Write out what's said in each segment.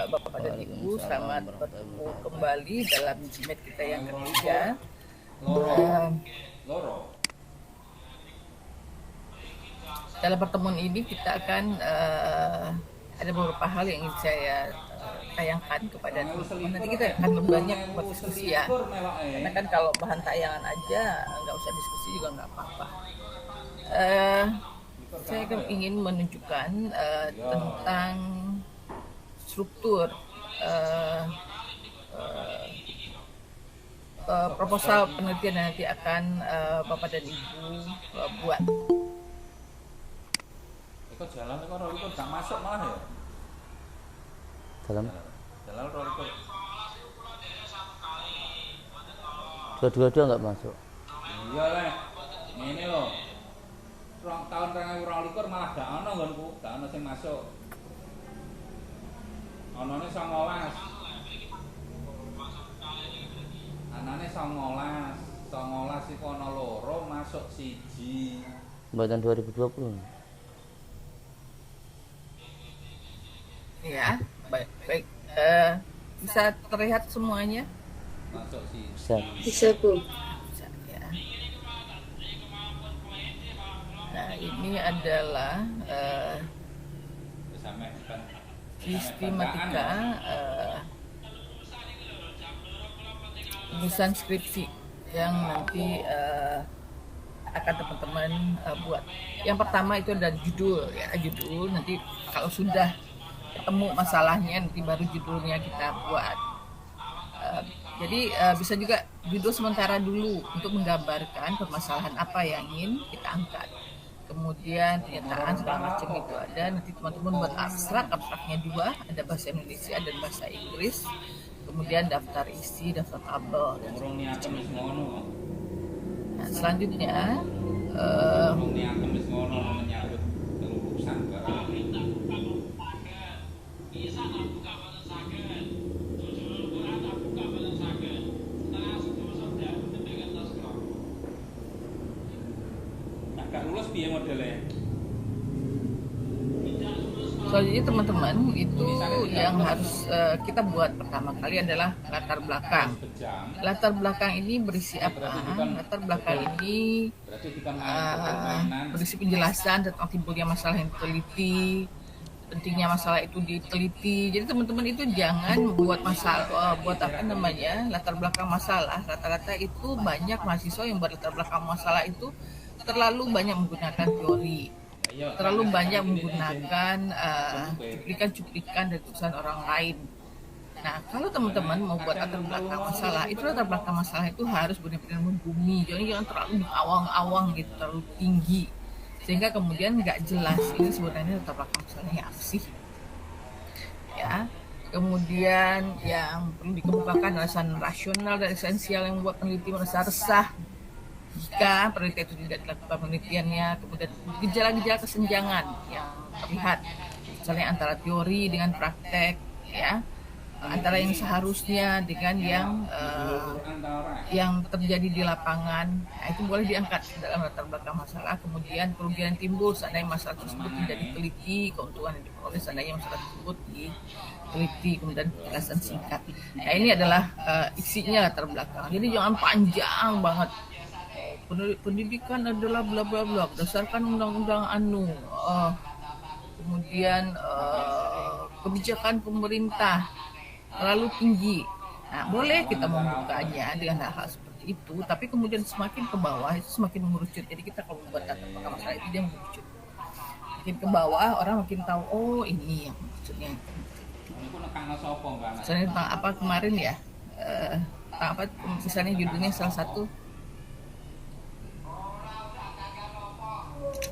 Bapak dan Ibu, selamat bertemu kembali dalam Jimet kita yang ketiga. Dalam pertemuan ini kita akan ada beberapa hal yang ingin saya tayangkan kepada teman-teman. Nanti kita akan banyak berdiskusi ya, karena kan kalau bahan tayangan aja nggak usah diskusi juga nggak apa-apa. Saya ingin menunjukkan tentang struktur proposal penelitian yang nanti akan Bapak dan Ibu buat. Ikut jalan kok roll ikut gak masuk malah ya. Jalan roll ikut. Dua-dua nggak masuk. Iya lah. Ngene lho. Tahun 2022 malah gak ono nggonku, gak ono sing masuk. Onone 19. Anane 19. 19 iku ono loro masuk siji. Buatan 2020. Ya, baik. Bisa terlihat semuanya? Masuk siji. Bisa Bu. Bisa, ya. Nah, ini adalah sistematika penulisan skripsi yang nanti akan teman-teman buat. Yang pertama itu ada judul ya, judul nanti kalau sudah ketemu masalahnya nanti baru judulnya kita buat. Jadi bisa juga judul sementara dulu untuk menggambarkan permasalahan apa yang ingin kita angkat. Kemudian pernyataan segala macam itu ada. Nanti teman-teman buat abstraknya 2, ada bahasa Indonesia dan bahasa Inggris. Kemudian daftar isi, daftar tabel dan nah, selanjutnya agak lulus piye modelnya? Jadi teman-teman itu yang harus kita buat pertama kali adalah latar belakang. Latar belakang ini berisi apa? Latar belakang ini berisi penjelasan tentang timbulnya masalah yang diteliti, pentingnya masalah itu diteliti. Jadi teman-teman itu jangan buat masalah, buat apa namanya latar belakang masalah. Rata-rata itu banyak mahasiswa yang buat latar belakang masalah itu terlalu banyak menggunakan teori. Terlalu banyak menggunakan cuplikan-cuplikan dari tulisan orang lain. Nah, kalau teman-teman mau buat latar belakang masalah, itu latar belakang masalah itu harus benar-benar membumi. Jangan terlalu awang-awang gitu, terlalu tinggi, sehingga kemudian nggak jelas ini sebenarnya latar belakang masalahnya apa sih. Ya. Kemudian yang perlu dikemukakan alasan rasional dan esensial yang membuat peneliti merasa resah jika penelitian itu tidak dilakukan penelitiannya. Kemudian gejala-gejala kesenjangan yang terlihat misalnya antara teori dengan praktek, ya, antara yang seharusnya dengan yang terjadi di lapangan. Nah, itu boleh diangkat dalam latar belakang masalah. Kemudian kerugian timbul seandainya masalah tersebut tidak diteliti, keuntungan yang diperoleh seandainya masalah tersebut diteliti, kemudian penjelasan singkat. Nah, ini adalah isinya latar belakang. Jadi jangan panjang banget. Pendidikan adalah bla bla bla berdasarkan undang-undang kemudian kebijakan pemerintah terlalu tinggi. Nah, boleh kita membukanya dengan hal-hal seperti itu, tapi kemudian semakin ke bawah itu semakin mengerucut. Jadi kita kalau membuat latar belakang masalah itu dia mengerucut. Makin ke bawah orang makin tahu, oh ini yang maksudnya. Misalnya tentang apa kemarin ya? Tentang apa? Misalnya judulnya salah satu.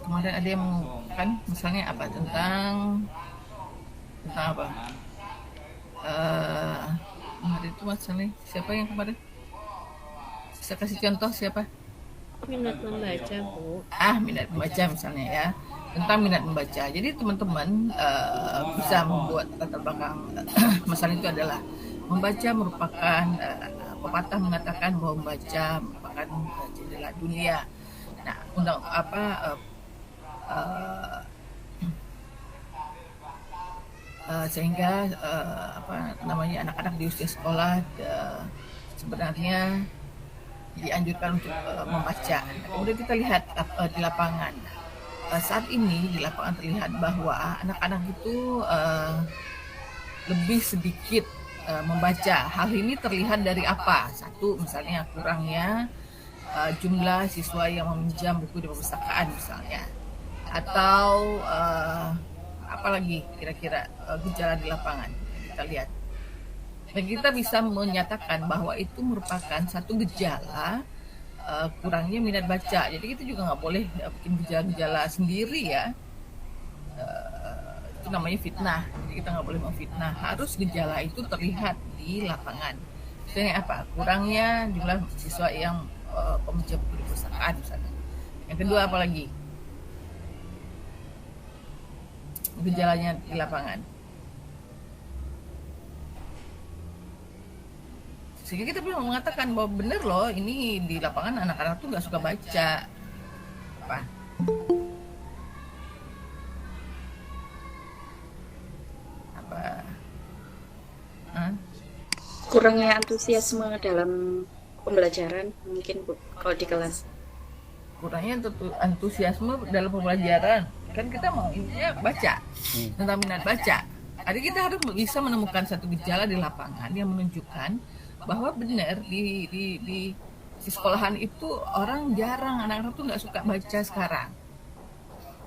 Kemudian ada yang mengumumkan misalnya apa tentang apa kemarin itu masalahnya siapa yang kemarin bisa kasih contoh siapa? Minat membaca Bu. Minat membaca misalnya ya, tentang minat membaca. Jadi teman-teman bisa membuat latar belakang masalah itu adalah membaca merupakan pepatah mengatakan bahwa membaca merupakan jendela dunia. Nah, undang apa sehingga apa namanya anak-anak di usia sekolah sebenarnya dianjurkan untuk membaca. Kemudian kita lihat di lapangan. Saat ini di lapangan terlihat bahwa anak-anak itu lebih sedikit membaca. Hal ini terlihat dari apa? Satu, misalnya kurangnya jumlah siswa yang meminjam buku di perpustakaan misalnya, atau apalagi kira-kira gejala di lapangan kita lihat. Dan kita bisa menyatakan bahwa itu merupakan satu gejala kurangnya minat baca. Jadi kita juga nggak boleh bikin gejala-gejala sendiri ya. Itu namanya fitnah. Jadi kita nggak boleh memfitnah. Harus gejala itu terlihat di lapangan. Misalnya apa? Kurangnya jumlah siswa yang pembaca buku di perpustakaan misalnya. Yang kedua apa lagi? Gejalanya di lapangan. Sehingga kita bisa mengatakan bahwa benar loh, ini di lapangan anak-anak tuh nggak suka baca. Apa? Apa? Hah? Kurangnya antusiasme dalam pembelajaran mungkin Bu, kalau di kelas. Kurangnya antusiasme dalam pembelajaran. Kan kita mau intinya baca, tentang minat baca. Jadi kita harus bisa menemukan satu gejala di lapangan yang menunjukkan bahwa benar di sekolahan itu orang jarang, anak-anak tuh nggak suka baca sekarang.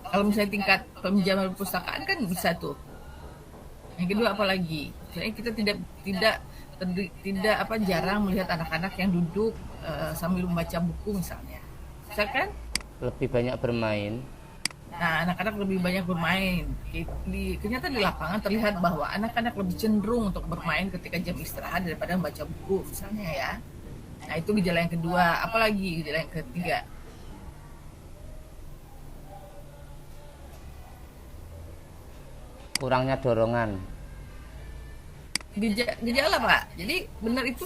Kalau misalnya tingkat peminjaman perpustakaan kan bisa tuh. Yang kedua apa lagi? Misalnya kita tidak jarang melihat anak-anak yang duduk sambil membaca buku misalnya. Misalkan Lebih banyak bermain. nah, anak-anak lebih banyak bermain. Ternyata di lapangan terlihat bahwa anak-anak lebih cenderung untuk bermain ketika jam istirahat daripada membaca buku misalnya ya. Nah, itu gejala yang kedua. Apalagi gejala yang ketiga? Kurangnya dorongan. Gejala Pak. Jadi benar itu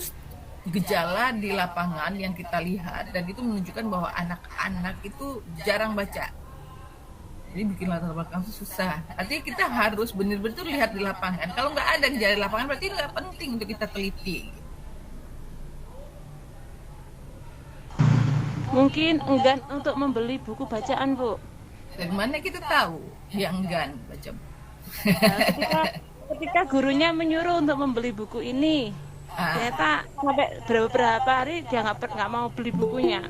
gejala di lapangan yang kita lihat, dan itu menunjukkan bahwa anak-anak itu jarang baca. Jadi bikin latar belakang itu susah. Artinya kita harus benar-benar lihat di lapangan. Kalau nggak ada gejala di lapangan berarti nggak penting untuk kita teliti. Mungkin enggan untuk membeli buku bacaan, Bu. Dari mana kita tahu dia enggan baca buku? Nah, ketika gurunya menyuruh untuk membeli buku ini, ternyata sampai berapa hari dia nggak mau beli bukunya.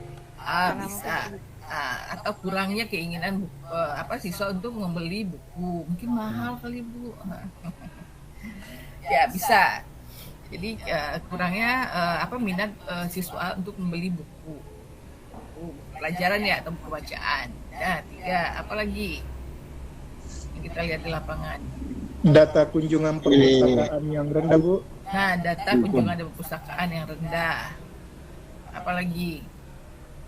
Bisa. Atau kurangnya keinginan siswa untuk membeli buku, mungkin mahal kali Bu. Ya bisa. Jadi kurangnya minat siswa untuk membeli buku pelajaran ya, atau buku bacaan. Ya, 3 apalagi yang kita lihat di lapangan. Data kunjungan perpustakaan yang rendah Bu. Nah, data kunjungan di perpustakaan yang rendah. Apalagi?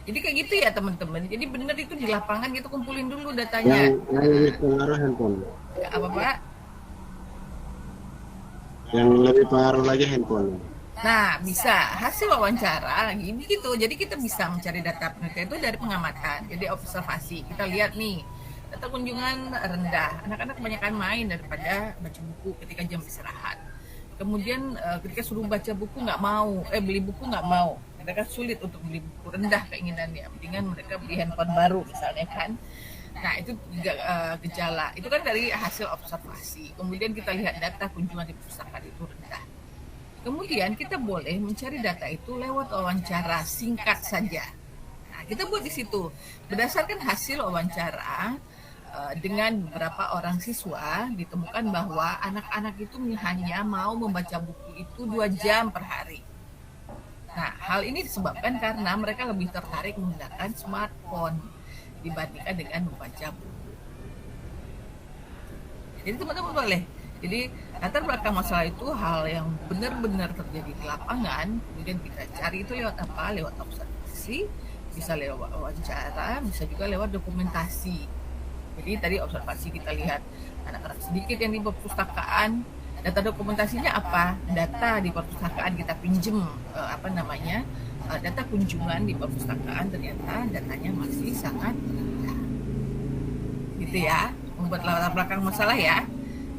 Jadi kayak gitu ya teman-teman. Jadi benar itu di lapangan kita kumpulin dulu datanya. Yang lebih pengaruh handphone. Apa Pak? Yang lebih pengaruh lagi handphone. Nah, bisa hasil wawancara lagi begitu. Jadi kita bisa mencari data penelitian itu dari pengamatan. Jadi observasi. Kita lihat nih, data kunjungan rendah. Anak-anak kebanyakan main daripada baca buku ketika jam istirahat. Kemudian ketika suruh baca buku nggak mau, beli buku nggak mau. Mereka sulit untuk beli buku, rendah keinginannya. Mendingan mereka beli handphone baru misalnya kan. Nah, itu juga gejala. Itu kan dari hasil observasi. Kemudian kita lihat data kunjungan di perpustakaan itu rendah. Kemudian kita boleh mencari data itu lewat wawancara singkat saja. Nah, kita buat di situ. Berdasarkan hasil wawancara dengan beberapa orang siswa, ditemukan bahwa anak-anak itu hanya mau membaca buku itu 2 jam per hari. Nah, hal ini disebabkan karena mereka lebih tertarik menggunakan smartphone dibandingkan dengan membaca buku. Jadi teman-teman boleh. Jadi latar belakang masalah itu hal yang benar-benar terjadi di lapangan. Kemudian kita cari itu lewat apa? Lewat observasi, bisa lewat wawancara, bisa juga lewat dokumentasi. Jadi tadi observasi kita lihat anak-anak sedikit yang di perpustakaan. Data dokumentasinya apa? Data di perpustakaan kita pinjem data kunjungan di perpustakaan, ternyata datanya masih sangat rendah. Gitu ya, membuat latar belakang masalah ya.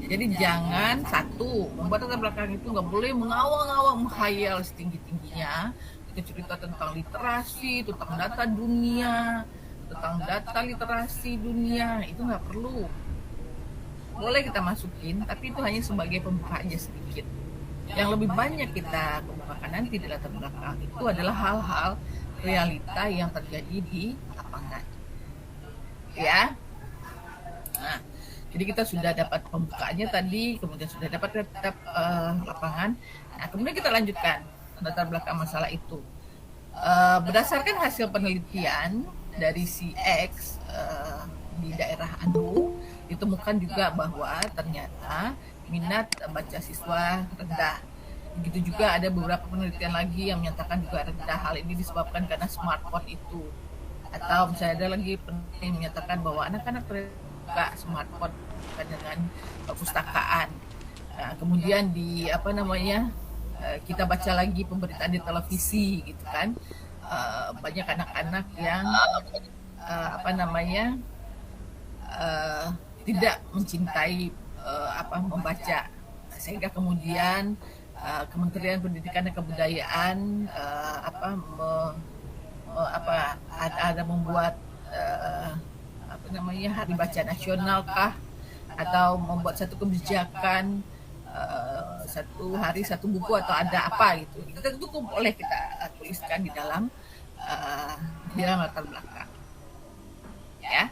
Jadi jangan satu, membuat latar belakang itu nggak boleh mengawang-awang menghayal setinggi-tingginya. Kita cerita tentang literasi, tentang data dunia, tentang data literasi dunia, itu nggak perlu. Boleh kita masukin, tapi itu hanya sebagai pembuka aja sedikit. Yang lebih banyak kita kemukakan nanti di latar belakang itu adalah hal-hal realita yang terjadi di lapangan. Ya. Nah, jadi kita sudah dapat pembukaannya tadi, kemudian sudah dapat lapangan. Nah, kemudian kita lanjutkan latar belakang masalah itu. Berdasarkan hasil penelitian dari CX di daerah Anu, ditemukan juga bahwa ternyata minat baca siswa rendah. Begitu juga ada beberapa penelitian lagi yang menyatakan juga rendah. Hal ini disebabkan karena smartphone itu. Atau misalnya ada lagi penelitian yang menyatakan bahwa anak-anak terbuka smartphone dengan perpustakaan. Nah, kemudian kita baca lagi pemberitaan di televisi gitu kan. Banyak anak-anak yang tidak mencintai membaca, sehingga kemudian Kementerian Pendidikan dan Kebudayaan ada membuat hari baca nasional kah, atau membuat satu kebijakan satu hari satu buku atau ada apa gitu. Itu boleh kita tuliskan di dalam latar belakang. Ya.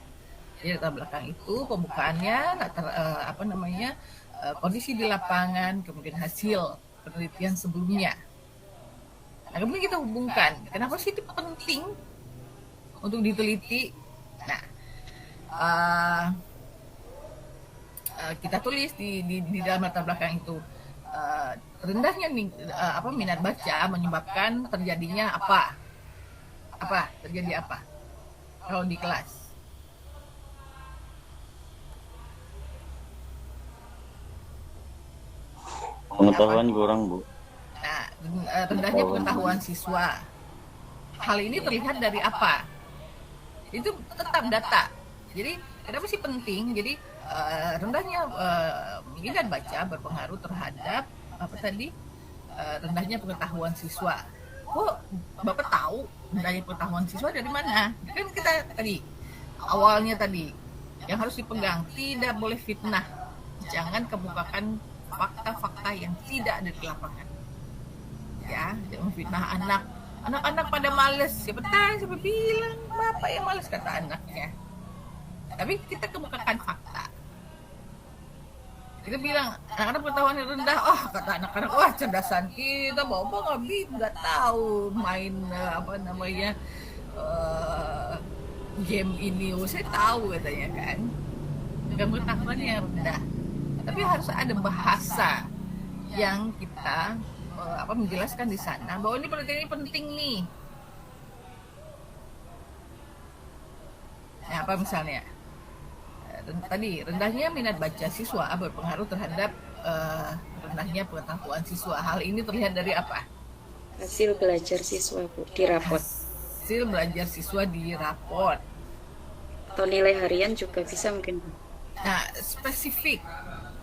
Jadi latar belakang itu pembukaannya, kondisi di lapangan, kemudian hasil penelitian sebelumnya. Nah, kemudian kita hubungkan, kenapa sih itu penting untuk diteliti? Nah, kita tulis di dalam latar belakang itu, rendahnya minat baca menyebabkan terjadinya apa? Terjadi apa? Kalau di kelas? Pengetahuan kurang, Bu. Nah, rendahnya pengetahuan siswa. Hal ini terlihat dari apa? Itu tetap data. Jadi, kenapa sih penting? Jadi, rendahnya minat baca berpengaruh terhadap rendahnya pengetahuan siswa. Kok Bapak tahu rendahnya pengetahuan siswa dari mana? Kan kita tadi, awalnya tadi, yang harus dipegang, tidak boleh fitnah. Jangan kemukakan fakta-fakta yang tidak ada di lapangan. Ya, jangan fitnah anak-anak pada males. Siapa bilang bapak yang males, kata anaknya. Tapi kita kemukakan fakta. Kita bilang anak-anak pengetahuan yang rendah, kata anak-anak, cerdasan kita, bapak nggak tahu main game ini. Saya tahu katanya kan. Dengan pengetahuan yang rendah. Tapi harus ada bahasa yang kita menjelaskan di sana bahwa ini penelitian ini penting nih. Nah, apa misalnya? Tadi rendahnya minat baca siswa berpengaruh terhadap rendahnya pengetahuan siswa. Hal ini terlihat dari apa? Hasil belajar siswa, Bu, di raport. Hasil belajar siswa di raport. Atau nilai harian juga bisa mungkin. Nah, spesifik.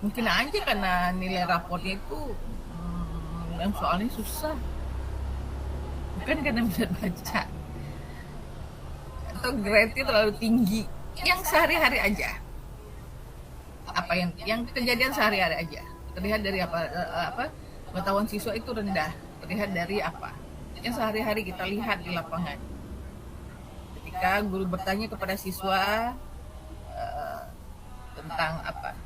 Mungkin aja karena nilai raportnya itu yang soalnya susah, bukan karena bisa baca atau grade-nya terlalu tinggi. Yang sehari-hari aja, yang kejadian sehari-hari aja terlihat dari pengetahuan siswa itu rendah, terlihat dari apa yang sehari-hari kita lihat di lapangan. Ketika guru bertanya kepada siswa tentang apa,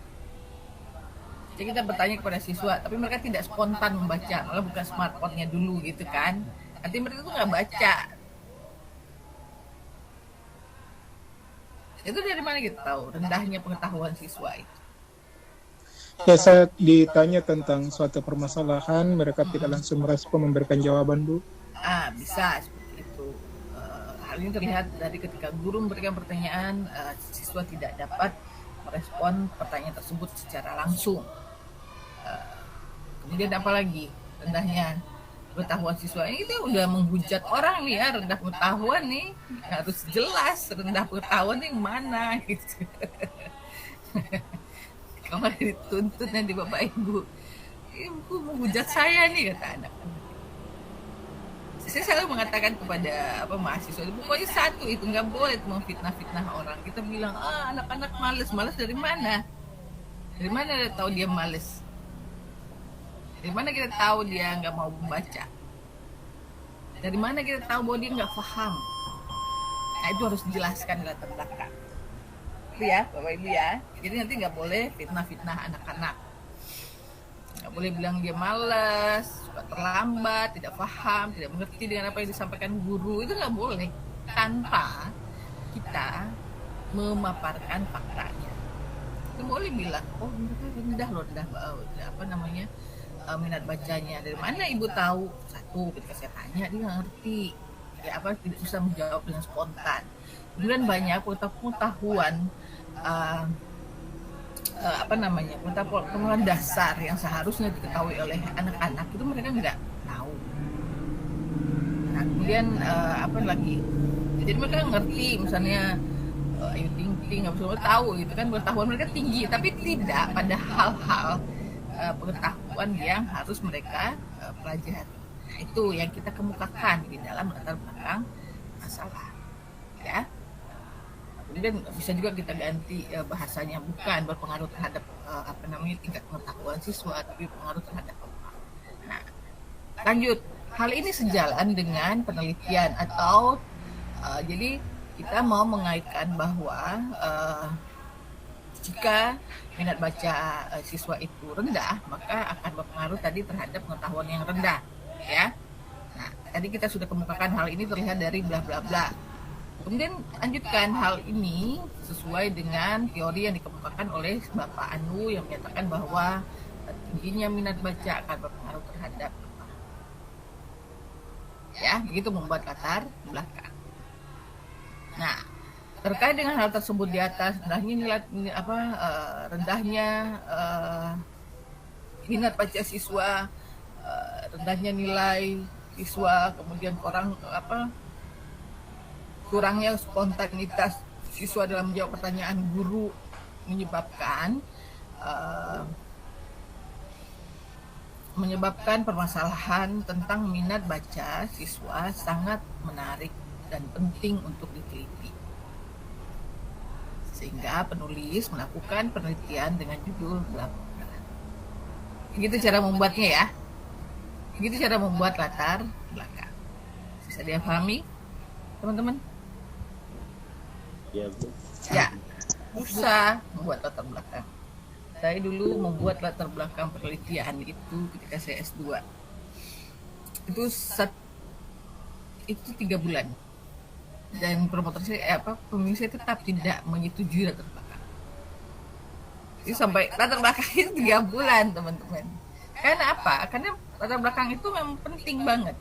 jadi kita bertanya kepada siswa, tapi mereka tidak spontan membaca, malah buka smartphone-nya dulu gitu kan. Nanti mereka tuh nggak baca. Itu dari mana kita tahu rendahnya pengetahuan siswa itu? Ya, saya ditanya tentang suatu permasalahan, mereka tidak langsung merespon memberikan jawaban, Bu. Bisa seperti itu. Hal ini terlihat dari ketika guru memberikan pertanyaan, siswa tidak dapat merespon pertanyaan tersebut secara langsung. Kemudian apa lagi rendahnya pengetahuan siswa? Ini kita udah menghujat orang nih ya, rendah pengetahuan nih harus jelas rendah pengetahuan yang mana gitu. Kamu dituntut nanti bapak ibu. Ibu mau hujat saya nih, kata anak-anak. Saya selalu mengatakan kepada mahasiswa, pokoknya satu itu nggak boleh memfitnah-fitnah orang. Kita bilang anak-anak malas dari mana? Dari mana kita tahu dia malas? Dari mana kita tahu dia nggak mau membaca? Dari mana kita tahu bahwa dia nggak paham? Nah, itu harus dijelaskan di latar belakang. Itu ya, Bapak Ibu ya. Jadi nanti nggak boleh fitnah-fitnah anak-anak. Nggak boleh bilang dia malas, suka terlambat, tidak paham, tidak mengerti dengan apa yang disampaikan guru. Itu nggak boleh tanpa kita memaparkan faktanya. Itu boleh bilang, oh mereka rendah minat bacanya. Dari mana ibu tahu? Satu, ketika saya tanya dia nggak ngerti, tidak bisa menjawab dengan spontan. Kemudian banyak pengetahuan pengetahuan dasar yang seharusnya diketahui oleh anak-anak itu mereka nggak tahu. Nah, kemudian jadi mereka ngerti misalnya Ayu Ting Ting nggak bisa tahu gitu kan, pengetahuan mereka tinggi tapi tidak pada hal-hal pengetahuan yang harus mereka pelajari. Nah, itu yang kita kemukakan di dalam latar belakang masalah ya. Kemudian bisa juga kita ganti bahasanya, bukan berpengaruh terhadap tingkat pengetahuan siswa, tapi berpengaruh terhadap apa. Nah, lanjut, hal ini sejalan dengan penelitian atau jadi kita mau mengaitkan bahwa jika minat baca siswa itu rendah, maka akan berpengaruh tadi terhadap pengetahuan yang rendah, ya. Nah, tadi kita sudah kemukakan hal ini terlihat dari bla bla bla. Kemudian lanjutkan hal ini sesuai dengan teori yang dikemukakan oleh Bapak Anu yang menyatakan bahwa tingginya minat baca akan berpengaruh terhadap apa? Ya, begitu membuat latar belakang. Nah, terkait dengan hal tersebut di atas, rendahnya minat baca siswa, rendahnya nilai siswa, kemudian kurangnya spontanitas siswa dalam menjawab pertanyaan guru menyebabkan permasalahan tentang minat baca siswa sangat menarik dan penting untuk diteliti. Sehingga penulis melakukan penelitian dengan judul bla bla bla. Begitu cara membuatnya ya. Begitu cara membuat latar belakang. Bisa dipahami, teman-teman? Ya, Bu. Ya, susah membuat latar belakang. Saya dulu membuat latar belakang penelitian itu ketika saya S2. Itu 3 bulan. Dan pembimbing saya tetap tidak menyetujui latar belakang. Jadi sampai latar belakang itu 3 bulan, teman-teman. Karena apa? Karena latar belakang itu memang penting banget.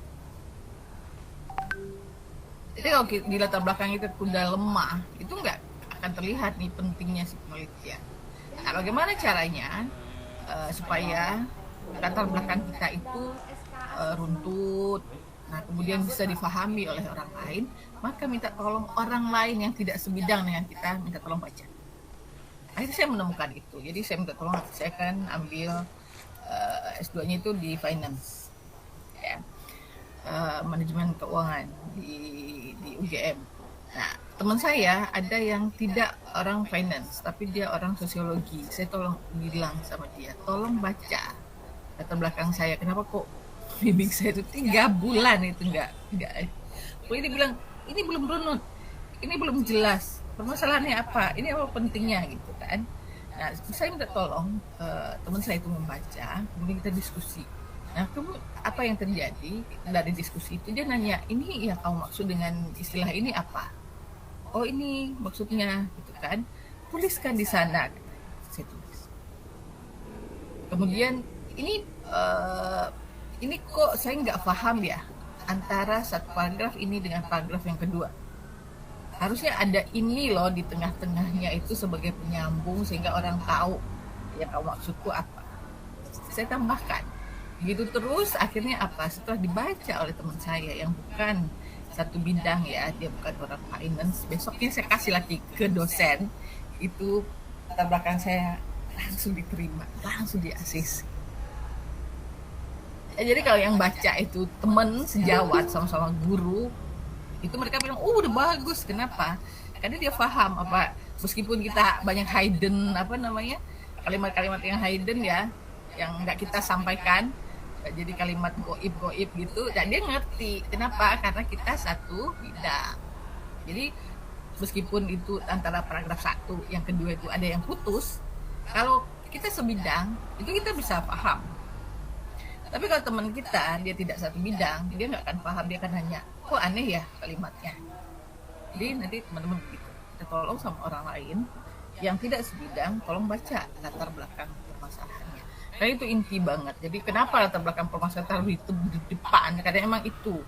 Jadi kalau di latar belakang itu udah lemah, itu nggak akan terlihat nih pentingnya si penelitian. Nah, bagaimana caranya supaya latar belakang kita itu runtut, nah kemudian bisa difahami oleh orang lain, maka minta tolong orang lain yang tidak sebidang dengan kita, minta tolong baca. Akhirnya saya menemukan itu. Jadi saya minta tolong, saya kan ambil S2-nya itu di finance, ya. Manajemen keuangan di UGM. Nah, teman saya ada yang tidak orang finance, tapi dia orang sosiologi. Saya tolong bilang sama dia, tolong baca latar belakang saya. Kenapa kok bimbing saya itu 3 bulan itu enggak. Pokoknya dia bilang, ini belum runut, ini belum jelas, permasalahannya apa, ini apa pentingnya gitu kan. Nah, saya minta tolong teman saya itu membaca, kemudian kita diskusi. Nah, apa yang terjadi dari diskusi itu, dia nanya, ini ya kamu maksud dengan istilah ini apa? Oh, ini maksudnya gitu kan. Tuliskan di sana. Saya tulis. Kemudian ini kok saya nggak paham ya antara satu paragraf ini dengan paragraf yang kedua. Harusnya ada ini loh di tengah-tengahnya itu sebagai penyambung sehingga orang tahu ya kamu maksudku apa. Saya tambahkan. Gitu terus akhirnya apa? Setelah dibaca oleh teman saya yang bukan satu bidang ya, dia bukan orang finance, besoknya saya kasih lagi ke dosen itu latar belakang saya langsung diterima, langsung di-ACC. Jadi kalau yang baca itu temen sejawat sama-sama guru, itu mereka bilang, udah bagus. Kenapa? Karena dia paham apa, meskipun kita banyak hidden kalimat-kalimat yang hidden ya, yang nggak kita sampaikan, jadi kalimat goib gitu, dan dia ngerti. Kenapa? Karena kita satu bidang. Jadi meskipun itu antara paragraf 1 yang kedua itu ada yang putus, kalau kita sebidang itu kita bisa paham. Tapi kalau teman kita dia tidak satu bidang, dia nggak akan paham, dia akan nanya, kok aneh ya kalimatnya. Jadi nanti teman-teman begitu, kita tolong sama orang lain yang tidak sebidang, tolong baca latar belakang permasalahannya. Karena itu inti banget. Jadi kenapa latar belakang permasalahan taruh itu di depan? Karena emang itu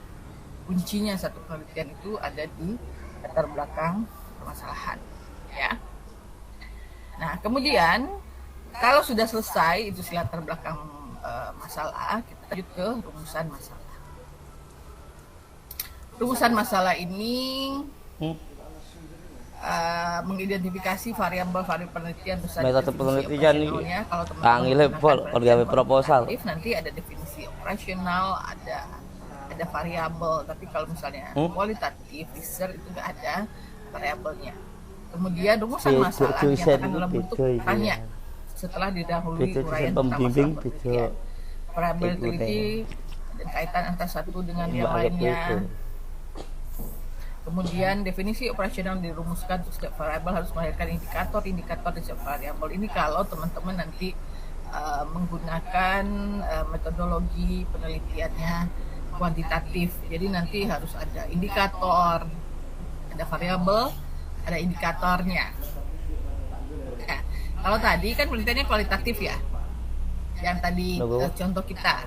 kuncinya, satu penelitian itu ada di latar belakang permasalahan, ya. Nah kemudian kalau sudah selesai itu si latar belakang masalah, kita lanjut ke rumusan masalah. Rumusan masalah ini mengidentifikasi variabel-variabel penelitian metode penelitian ini kalau panggil gawe proposal. Nanti ada definisi operasional, ada variabel, tapi kalau misalnya kualitatif research itu nggak ada variabelnya. Kemudian rumusan masalah dinyatakan dalam bentuk tanya setelah didahului uraian tentang masalah penelitian. Variabel teliti dan kaitan antara satu dengan yang lainnya. Kemudian definisi operasional dirumuskan untuk setiap variabel harus melahirkan indikator di setiap variabel. Ini kalau teman-teman nanti menggunakan metodologi penelitiannya kuantitatif. Jadi nanti harus ada indikator, ada variabel, ada indikatornya. Nah, kalau tadi kan penelitiannya kualitatif ya. Yang tadi contoh kita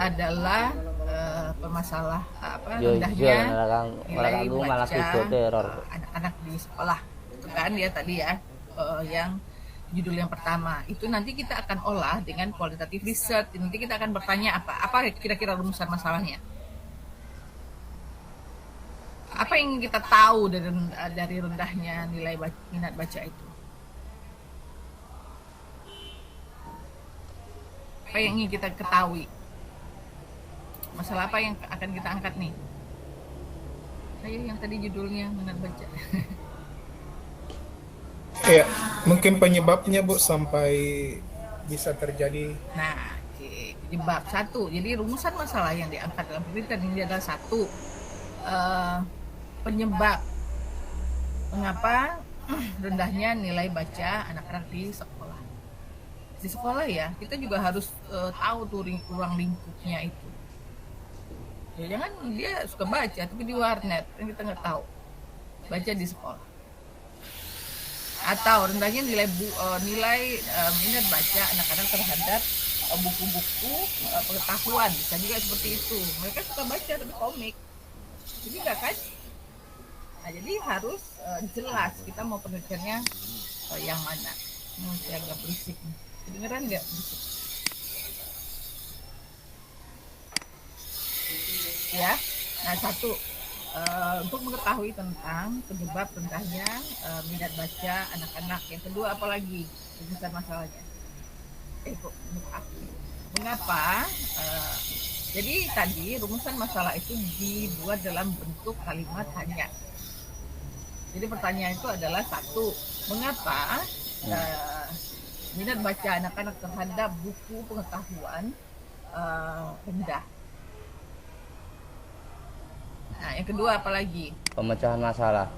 adalah permasalah rendahnya nilai baca anak-anak di sekolah, itu kan ya tadi ya, yang judul yang pertama itu nanti kita akan olah dengan kualitatif research. Nanti kita akan bertanya apa kira-kira rumusan masalahnya, apa yang kita tahu dari rendahnya nilai minat baca itu, apa yang ingin kita ketahui, masalah apa yang akan kita angkat nih. Kayak yang tadi judulnya minat baca. Ya, mungkin penyebabnya Bu sampai bisa terjadi. Nah, penyebab satu. Jadi rumusan masalah yang diangkat dalam penelitian ini adalah satu, penyebab mengapa rendahnya nilai baca anak-anak di sekolah. Di sekolah ya, kita juga harus tahu tuh ruang lingkupnya itu. Ya, jangan dia suka baca tapi di warnet, kan kita nggak tahu. Baca di sekolah. Atau rendahnya nilai minat baca anak-anak terhadap buku-buku pengetahuan, bisa juga seperti itu. Mereka suka baca tapi komik, jadi nggak kan? Nah, jadi harus jelas kita mau penelitiannya yang mana. Saya agak berisik nih. Kedengeran nggak berisik? Ya, nah satu, untuk mengetahui tentang penyebab rendahnya minat baca anak-anak. Yang kedua apalagi rumusan masalahnya? Mengapa? Jadi tadi rumusan masalah itu dibuat dalam bentuk kalimat tanya. Jadi pertanyaan itu adalah satu, mengapa minat baca anak-anak terhadap buku pengetahuan rendah? Nah, yang kedua apalagi? Pemecahan masalah.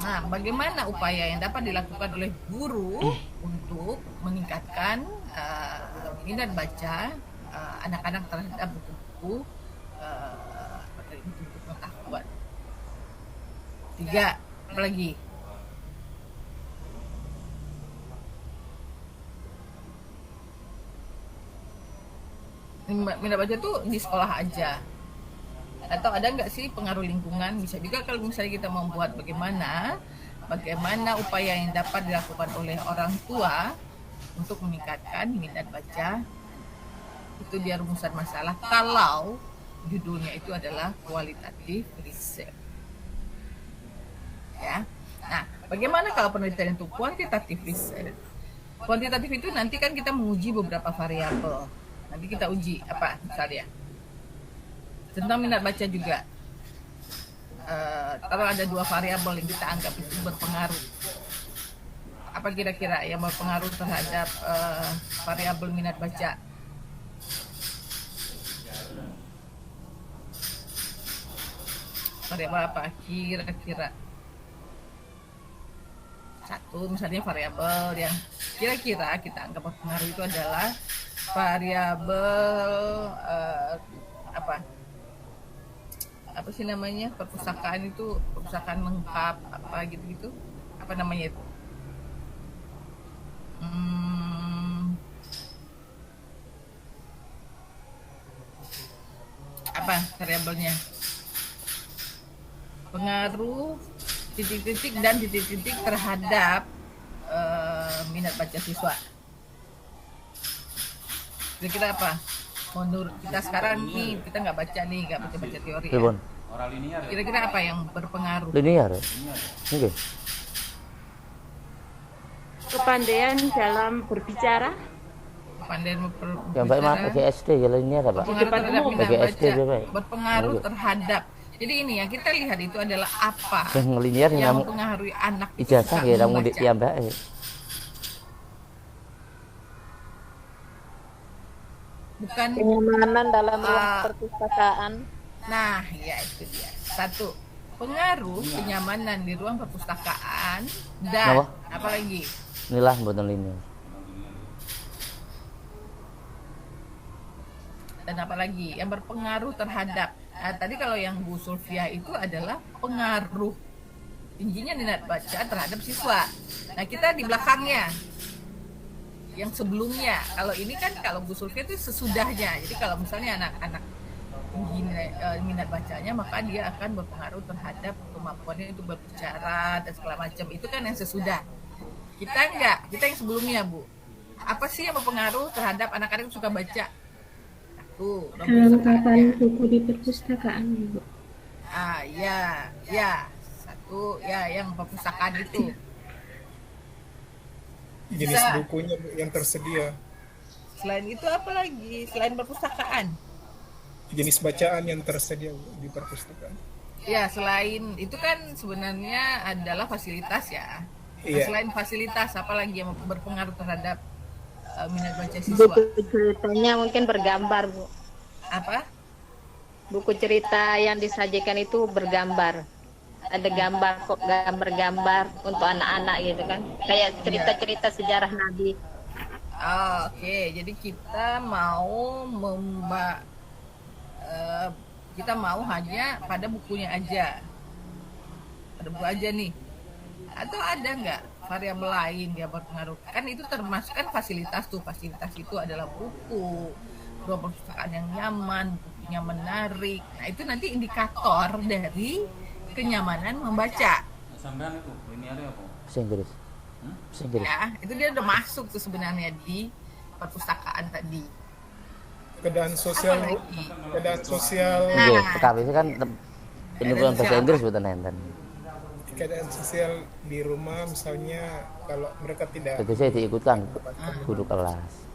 Nah, bagaimana upaya yang dapat dilakukan oleh guru untuk meningkatkan minat baca anak-anak terhadap buku-buku pengetahuan? Tiga, apalagi? Minat baca tuh di sekolah aja, atau ada nggak sih pengaruh lingkungan? Bisa juga kalau misalnya kita membuat bagaimana upaya yang dapat dilakukan oleh orang tua untuk meningkatkan minat baca, itu dia rumusan masalah kalau judulnya itu adalah kualitatif research. Ya. Nah, Bagaimana kalau penelitian itu kuantitatif riset? Kuantitatif itu nanti kan kita menguji beberapa variabel. Nanti kita uji apa misalnya tentang minat baca juga. Kalau ada 2 variabel yang kita anggap itu berpengaruh, apa kira-kira yang berpengaruh terhadap variabel minat baca? Variabel apa kira-kira? Satu misalnya variabel yang kira-kira kita anggap berpengaruh itu adalah variabel apa sih namanya, perpustakaan itu, perpustakaan lengkap apa gitu-gitu, apa namanya itu, apa variabelnya, pengaruh titik-titik dan titik-titik terhadap minat baca siswa. Kira-kira apa? Menurut kita sekarang nih, kita nggak baca teori ya. Orang linear ya? Kira-kira apa yang berpengaruh? Linear ya? Oke. Kepandaian dalam berbicara. Pandai Yang baik mah pakai SD ya linear apa? berpengaruh terhadap minat Pakai SD baca, dia baik. berpengaruh terhadap. Jadi ini yang kita lihat itu adalah apa Yang linear yang yang mempengaruhi anak itu ijazah suka ya kamu membaca. yang baik. Bukan Kenyamanan dalam ruang perpustakaan. Nah, ya itu dia. Satu, pengaruh kenyamanan di ruang perpustakaan dan Kenapa? apa lagi? Inilah buatan linear. Dan apa lagi yang berpengaruh terhadap. Nah, tadi kalau yang Bu Sulfia itu adalah pengaruh tingginya minat baca terhadap siswa. Nah, kita di belakangnya. Yang sebelumnya, kalau ini kan kalau Bu Sulfia itu sesudahnya. Jadi kalau misalnya anak-anak tinggi minat bacanya, maka dia akan berpengaruh terhadap kemampuannya itu berbicara dan segala macam. Itu kan yang sesudah. Kita enggak, kita yang sebelumnya, Bu. Apa sih yang berpengaruh terhadap anak-anak yang suka baca? Tuh, Kelengkapan buku di perpustakaan, Bu. Ya. Satu, ya yang perpustakaan itu. Jenis bukunya yang tersedia, Selain itu apa lagi? Selain perpustakaan? jenis bacaan yang tersedia di perpustakaan. Ya, selain itu kan sebenarnya adalah fasilitas ya. Nah, Iya. selain fasilitas, apa lagi yang berpengaruh terhadap minat baca siswa? Buku ceritanya mungkin bergambar, Bu. Apa? Buku cerita yang disajikan itu bergambar. Ada gambar untuk anak-anak gitu kan. Kayak cerita-cerita sejarah Nabi. Oke, jadi kita mau kita mau hanya pada bukunya aja. Pada buku aja nih. Atau ada nggak variabel lain yang berpengaruh? Kan itu termasuk kan fasilitas tuh. Fasilitas itu adalah buku, ruang perpustakaan yang nyaman, bukunya menarik. Nah, itu nanti indikator dari kenyamanan membaca. Sampean itu linearnya apa? Bahasa Inggris. Bahasa Inggris. Ya, itu dia udah masuk tuh sebenarnya di perpustakaan tadi. Keadaan sosial, Apalagi? keadaan sosial, Oke, PKB itu kan penukulan bahasa Inggris buatan enten. keadaan sosial di rumah misalnya kalau mereka tidak Itu saya diikutkan guru kelas.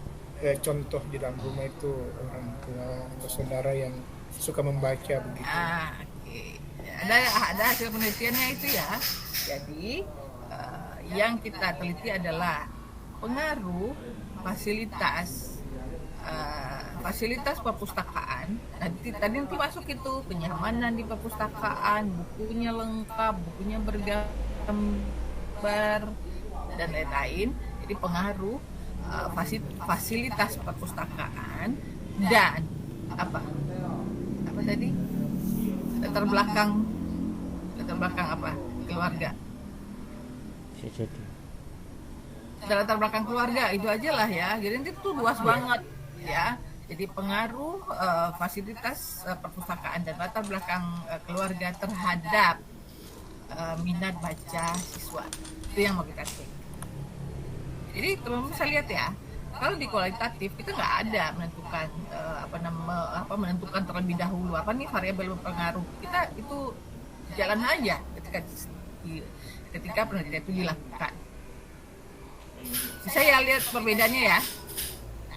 contoh di dalam rumah itu orang tua atau saudara yang suka membaca begitu. Oke. Ada hasil penelitiannya itu ya. Jadi yang kita teliti adalah pengaruh fasilitas perpustakaan. Tadi nanti masuk itu kenyamanan di perpustakaan, bukunya lengkap, bukunya bergambar dan lain-lain. Jadi pengaruh fasilitas perpustakaan dan apa tadi latar belakang apa keluarga. Jadi Latar belakang keluarga itu aja lah ya. Jadi itu tuh luas banget ya. Jadi pengaruh fasilitas perpustakaan dan latar belakang keluarga terhadap minat baca siswa. Itu yang mau kita cek. Jadi teman-teman bisa lihat ya. Kalau di kualitatif kita nggak ada menentukan menentukan terlebih dahulu apa nih variabel berpengaruh. Kita itu jalan aja ketika ketika penelitian itu dilakukan. Saya lihat perbedaannya ya.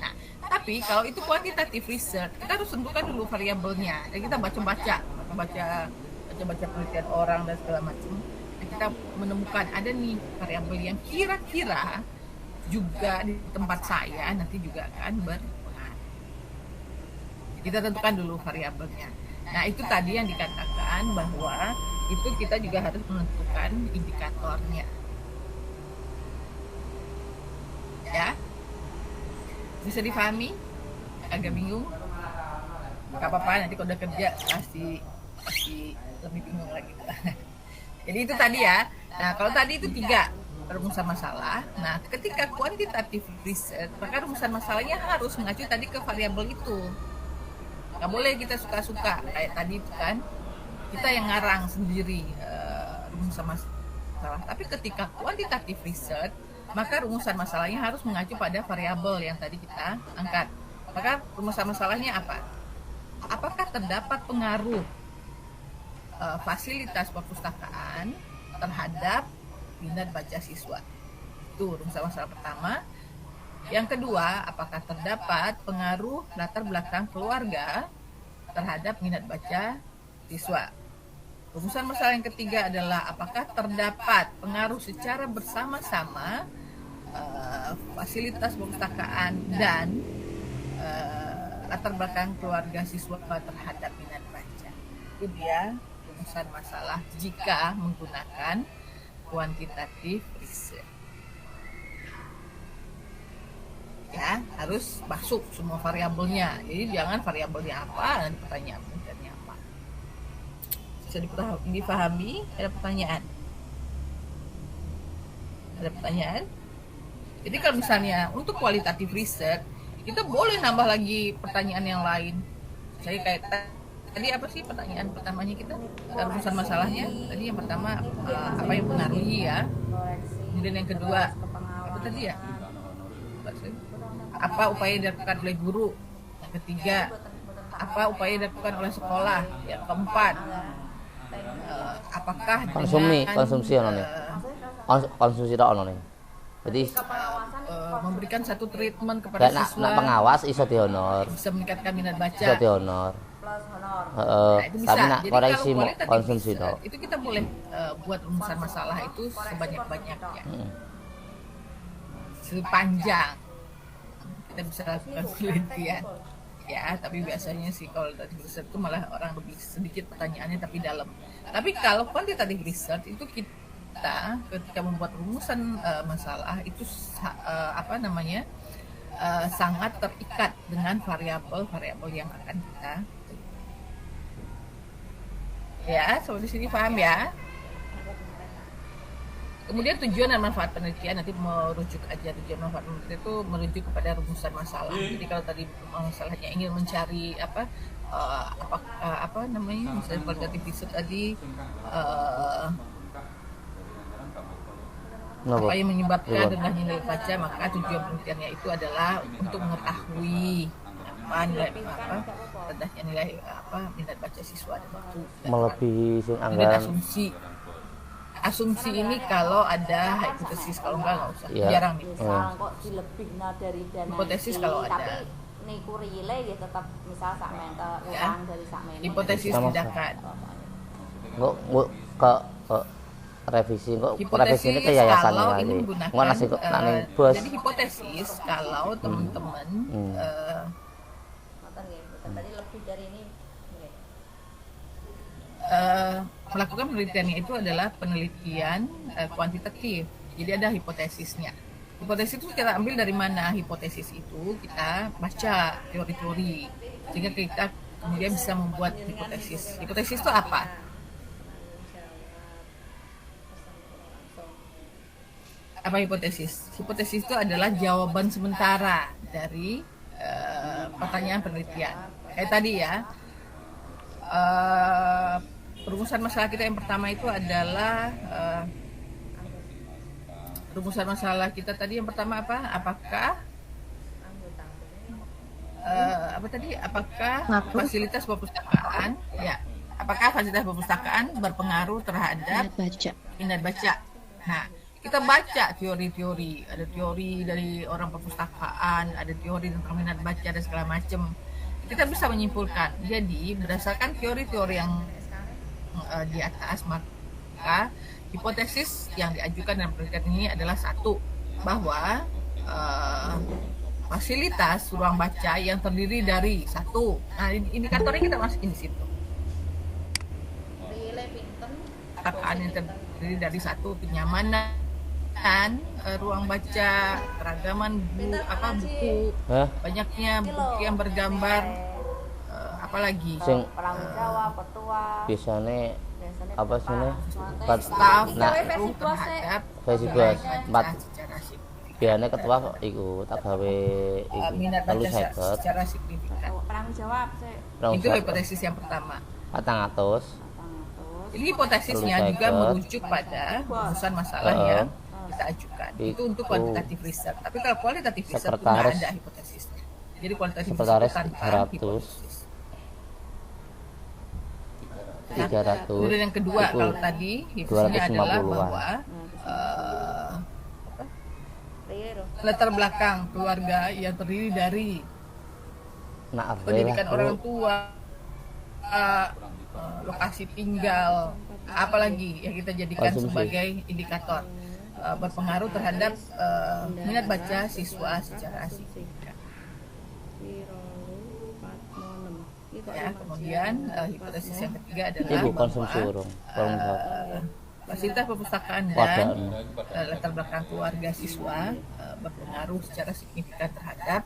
Nah, tapi kalau itu quantitative research, kita harus tentukan dulu variabelnya. Dan kita baca penelitian orang dan segala macam. Dan kita menemukan ada nih variabel yang kira-kira juga di tempat saya nanti juga akan berpengaruh. Kita tentukan dulu variabelnya. Nah, itu tadi yang dikatakan bahwa itu kita juga harus menentukan indikatornya. Ya, bisa dipahami? Agak bingung? Gak apa-apa, nanti kalau udah kerja pasti lebih bingung lagi. Jadi itu tadi ya. Nah, kalau tadi itu 3 rumusan masalah. Nah, ketika quantitative research, maka rumusan masalahnya harus mengacu tadi ke variabel itu. Gak boleh kita suka-suka kayak tadi itu kan, kita yang ngarang sendiri rumusan masalah. Tapi ketika quantitative research, maka rumusan masalahnya harus mengacu pada variabel yang tadi kita angkat. Maka rumusan masalahnya apa? Apakah terdapat pengaruh fasilitas perpustakaan terhadap minat baca siswa? Itu rumusan masalah pertama. Yang kedua, apakah terdapat pengaruh latar belakang keluarga terhadap minat baca siswa? Rumusan masalah yang ketiga adalah apakah terdapat pengaruh secara bersama-sama fasilitas perpustakaan dan latar belakang keluarga siswa terhadap minat baca. Itu dia rumusan masalah jika menggunakan quantitative research. Ya, harus masuk semua variabelnya. Jadi jangan variabelnya apa dan pertanyaannya apa. Bisa dipahami? Ada pertanyaan? Ada pertanyaan? Jadi kalau misalnya untuk kualitatif riset, kita boleh nambah lagi pertanyaan yang lain. Saya kayak tadi apa sih pertanyaan pertamanya kita? Rumusan masalahnya. Tadi yang pertama apa yang mempengaruhi ya. Kemudian yang kedua apa tadi ya? Apa upaya yang dilakukan oleh guru? Yang ketiga, apa upaya yang dilakukan oleh sekolah? Yang keempat, apakah konsumsi ono nih. Jadi memberikan satu treatment kepada siswa. Pengawas iso dihonor. Bisa meningkatkan minat baca. Iso dihonor. Nah, itu bisa. Tapi nak Jadi koreksi kalau konsumsi itu kita boleh buat rumusan masalah itu sebanyak-banyaknya. Sepanjang kita bisa lakukan penelitian. Ya, tapi biasanya sih kalau tadi riset itu malah orang lebih sedikit pertanyaannya tapi dalam. Tapi kalau quantitative research itu kita ketika membuat rumusan masalah itu sangat terikat dengan variabel-variabel yang akan kita. Ya, sampai di sini paham ya? Kemudian tujuan dan manfaat penelitian nanti merujuk aja tujuan manfaat penelitian itu merujuk kepada rumusan masalah. Jadi kalau tadi masalahnya ingin mencari misalnya qualitative research tadi apa yang menyebabkan rendahnya nilai baca, maka tujuan penelitiannya itu adalah untuk mengetahui rendahnya nilai minat baca siswa dan waktu melebihi anggaran. Asumsi ini kalau ada hipotesis, kalau enggak usah. Jarang nih. Kok dilebihna dari dana hipotesis kalau ada. Tapi niku rile ya tetap misal sak mental utang dari sak mental. Hipotesis tindakan. Kok ke revisi ini ke yayasan lagi. Nggak nasi kok bos. Jadi hipotesis kalau teman-teman tadi lebih dari ini melakukan penelitiannya itu adalah penelitian kuantitatif. Jadi ada hipotesisnya. Hipotesis itu kita ambil dari mana? Hipotesis itu kita baca teori-teori sehingga kita kemudian bisa membuat hipotesis. Hipotesis itu apa? Apa hipotesis? Hipotesis itu adalah jawaban sementara dari pertanyaan penelitian. Kayak tadi ya. Rumusan masalah kita yang pertama itu adalah rumusan masalah kita tadi yang pertama apa? Apakah fasilitas perpustakaan berpengaruh terhadap minat baca. Nah, kita baca teori-teori, ada teori dari orang perpustakaan, ada teori tentang minat baca dan segala macam. Kita bisa menyimpulkan. Jadi berdasarkan teori-teori yang di atas, maka hipotesis yang diajukan dalam penelitian ini adalah satu, bahwa fasilitas ruang baca yang terdiri dari satu. Nah, indikatornya kita masukin di situ. Perpustakaan yang terdiri dari satu, kenyamanan ruang baca, keragaman buku, banyaknya buku yang bergambar, apalagi penanggung jawab, ketua, biasanya apa sih nih? Staff, nah, terhadap empat. Biasanya ketua iku tak gawe minat iku baca 50 secara signifikan. penanggung jawab sih. Itu hipotesis yang pertama. 400. Jadi hipotesisnya juga merujuk pada rumusan masalah yang kita ajukan. Itu untuk kuantitatif riset. Tapi kalau kualitatif riset itu tidak ada hipotesisnya. Jadi kualitatif riset itu tanpa hipotesis. 300. Kemudian yang kedua, kalau tadi hipotesisnya adalah bahwa latar belakang keluarga yang terdiri dari pendidikan orang tua, lokasi tinggal, apalagi yang kita jadikan sebagai indikator berpengaruh terhadap minat baca siswa secara signifikan. Ya, kemudian hipotesis yang ketiga adalah bahwa fasilitas perpustakaan dan latar belakang keluarga siswa berpengaruh secara signifikan terhadap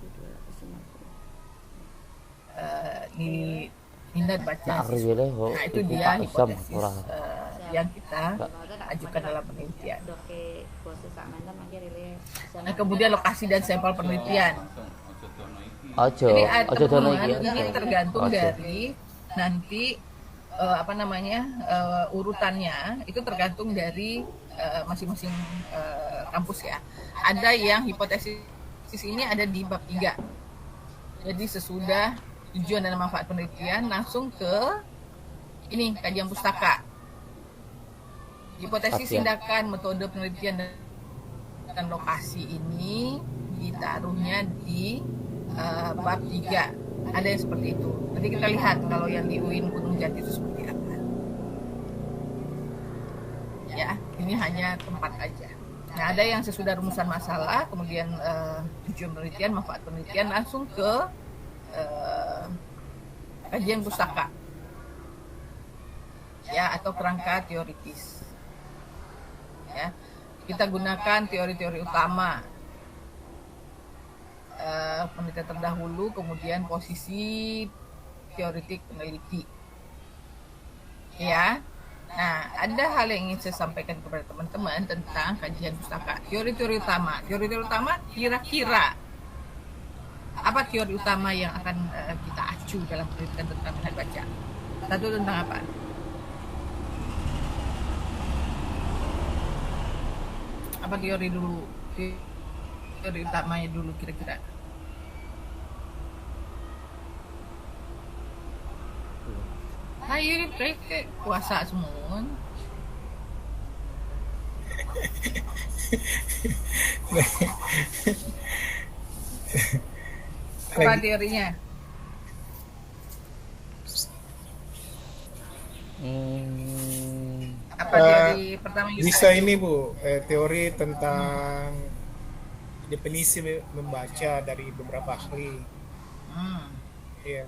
minat baca siswa. Nah, itu dia hipotesis yang kita ajukan dalam penelitian. Nah, kemudian lokasi dan sampel penelitian. Jadi teman-teman ini tergantung dari nanti urutannya itu tergantung dari masing-masing kampus ya. Ada yang hipotesis ini ada di bab 3. Jadi sesudah tujuan dan manfaat penelitian langsung ke ini kajian pustaka. Hipotesis tindakan, metode penelitian dan lokasi ini ditaruhnya di bab 3. Ada yang seperti itu. Nanti kita lihat kalau yang di UIN Gunung Jati itu seperti apa. Ya, ini hanya tempat aja. Nah, ada yang sesudah rumusan masalah, kemudian tujuan penelitian, manfaat penelitian langsung ke kajian pustaka. Ya, atau kerangka teoritis. Ya. Kita gunakan teori-teori utama. Penelitian terdahulu, kemudian posisi teoretik peneliti. Ya. Nah, ada hal yang ingin saya sampaikan kepada teman-teman tentang kajian pustaka. Teori-teori utama. Teori-teori utama kira-kira apa teori utama yang akan kita acu dalam penelitian tentang minat baca? Satu, tentang apa? Apa teori dulu? Teori utamanya dulu kira-kira. Nah, ini kayak puasa semua. Apa teorinya? Apa teori pertama? Bisa ini Bu, teori tentang definisi membaca dari beberapa ahli. Iya.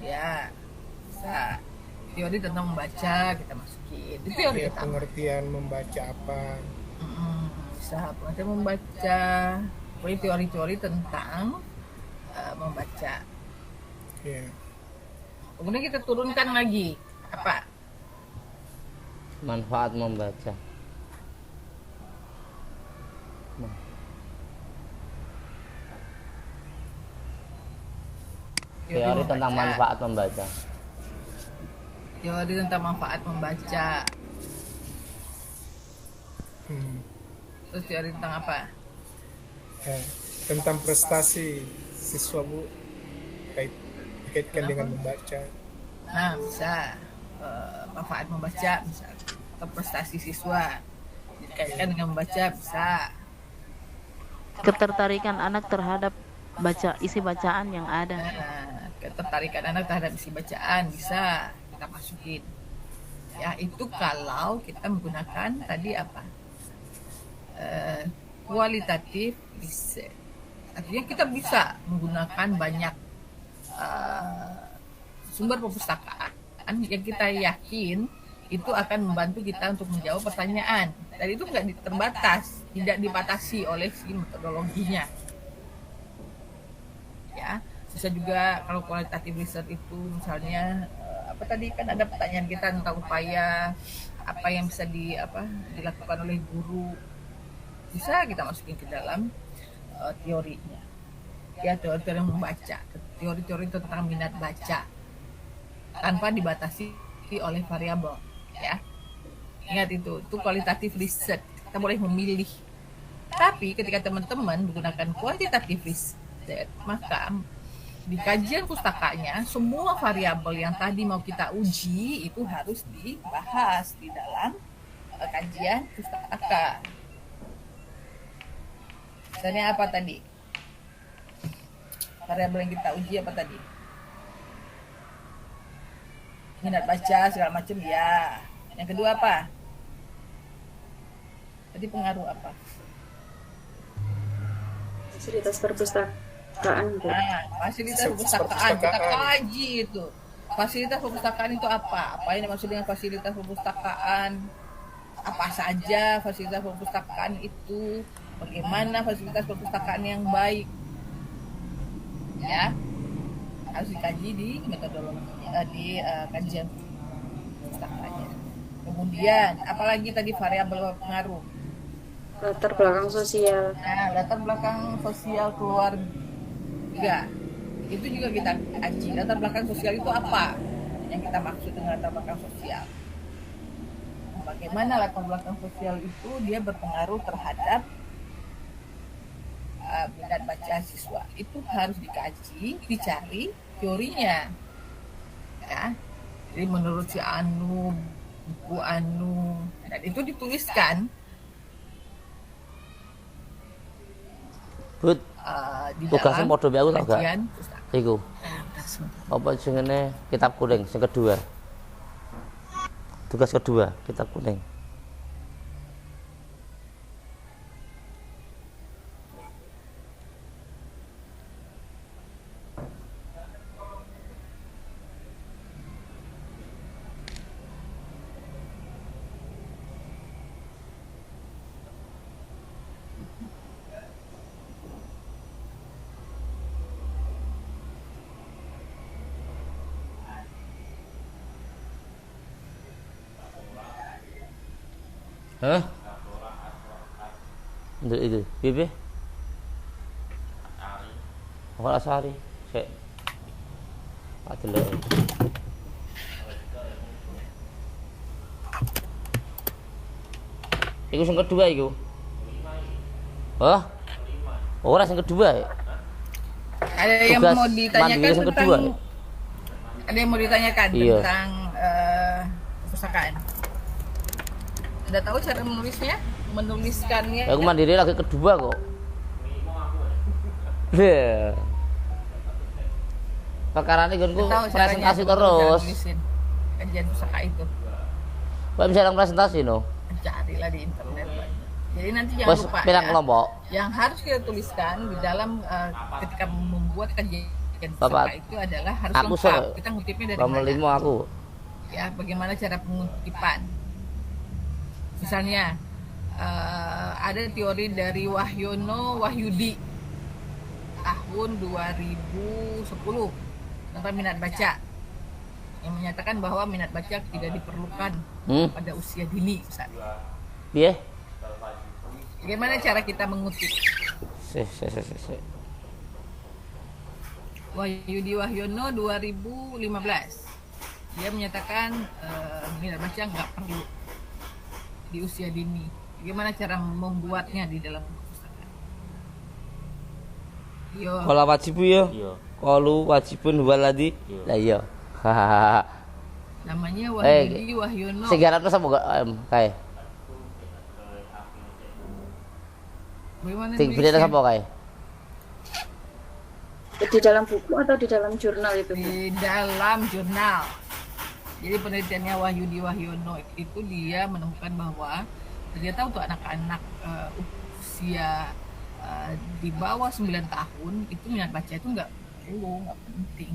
Ya, bisa. Teori tentang membaca kita masukin. Itu teori pengertian membaca apa? Bisa pengertian membaca. Teori-teori tentang membaca. Iya. Kemudian kita turunkan lagi apa? Manfaat membaca. Teori tentang manfaat membaca. Teori tentang manfaat membaca. Terus teori tentang apa? Tentang prestasi siswa Bu, kaitkan dengan membaca. Nah, bisa manfaat membaca misalnya. atau prestasi siswa. Dikaitkan dengan membaca bisa. Ketertarikan anak terhadap isi bacaan yang ada. Nah, ketertarikan anak terhadap isi bacaan bisa kita masukin. Ya, itu kalau kita menggunakan tadi apa? Kualitatif riset. Artinya kita bisa menggunakan banyak sumber perpustakaan yang kita yakin itu akan membantu kita untuk menjawab pertanyaan. Dan itu nggak terbatas, tidak dibatasi oleh si metodologinya. Ya, bisa juga kalau kualitatif riset itu misalnya apa tadi kan ada pertanyaan kita tentang upaya apa yang bisa dilakukan oleh guru, bisa kita masukin ke dalam teorinya. Ya, teori-teori membaca, teori-teori tentang minat baca tanpa dibatasi oleh variabel, ya. Ingat itu kualitatif riset, kita boleh memilih. Tapi ketika teman-teman menggunakan kuantitatif riset, maka di kajian pustakanya semua variabel yang tadi mau kita uji itu harus dibahas di dalam kajian pustaka. Misalnya apa tadi? Variabel yang kita uji apa tadi? Minat baca segala macam ya. Yang kedua apa? Tadi pengaruh apa? Fasilitas perpustakaan. Nah, fasilitas perpustakaan kita kaji itu. Fasilitas perpustakaan itu apa? Apa yang dimaksud dengan fasilitas perpustakaan? Apa saja fasilitas perpustakaan itu? Bagaimana fasilitas perpustakaan yang baik? Ya, harus dikaji di metodologi di kajian pustakanya. Kemudian apalagi tadi variabel pengaruh, Latar belakang sosial. nah latar belakang sosial keluarga itu juga kita kaji. Latar belakang sosial itu apa yang kita maksud dengan latar belakang sosial? Bagaimana latar belakang sosial itu dia berpengaruh terhadap minat baca siswa, itu harus dikaji, dicari teorinya, ya. Jadi menurut si Anu, buku Anu, dan itu dituliskan di tugasnya dalam podo aku tau gak? kajian Iku. Apa jenenge kitab kuning yang kedua. Tugas kedua, kitab kuning. Hah? Untuk itu, piye? Ora sari, sik. Pak delok. Iku sing kedua iku. Hah? Ora sing kedua. Ada yang mau ditanyakan sing kedua. Ada yang mau ditanyakan tentang perpustakaan. Udah tahu cara menulisnya? Menuliskannya? Aku mandiri lagi kedua kok. Iya. Perkara ini gue presentasi terus. Kajian pusaka itu. Kok bisa presentasi no? Carilah di internet. Jadi nanti jangan lupa ya, kelompok. yang harus kita tuliskan di dalam ketika membuat kajian pusaka itu adalah harus lengkap. Kita ngutipnya dari mana? Aku. Ya, bagaimana cara pengutipan? Misalnya ada teori dari Wahyono Wahyudi tahun 2010 tentang minat baca yang menyatakan bahwa minat baca tidak diperlukan pada usia dini. Iya. Bagaimana cara kita mengutip? Wahyudi Wahyono 2015 dia menyatakan minat baca nggak perlu di usia dini. Bagaimana cara membuatnya di dalam perpustakaan? Yo. Kalau wajib ya? Iya. Kalau wajibun waladi. Lah iya. Namanya Wahyudi Wahyono. Segarap sapa gak kae? Bagaimana Sing berita sapa kae? Di dalam buku atau di dalam jurnal itu? Di dalam jurnal. Jadi penelitiannya Wahyudi Wahyono itu dia menemukan bahwa ternyata untuk anak-anak usia di bawah 9 tahun itu minat baca itu nggak penting.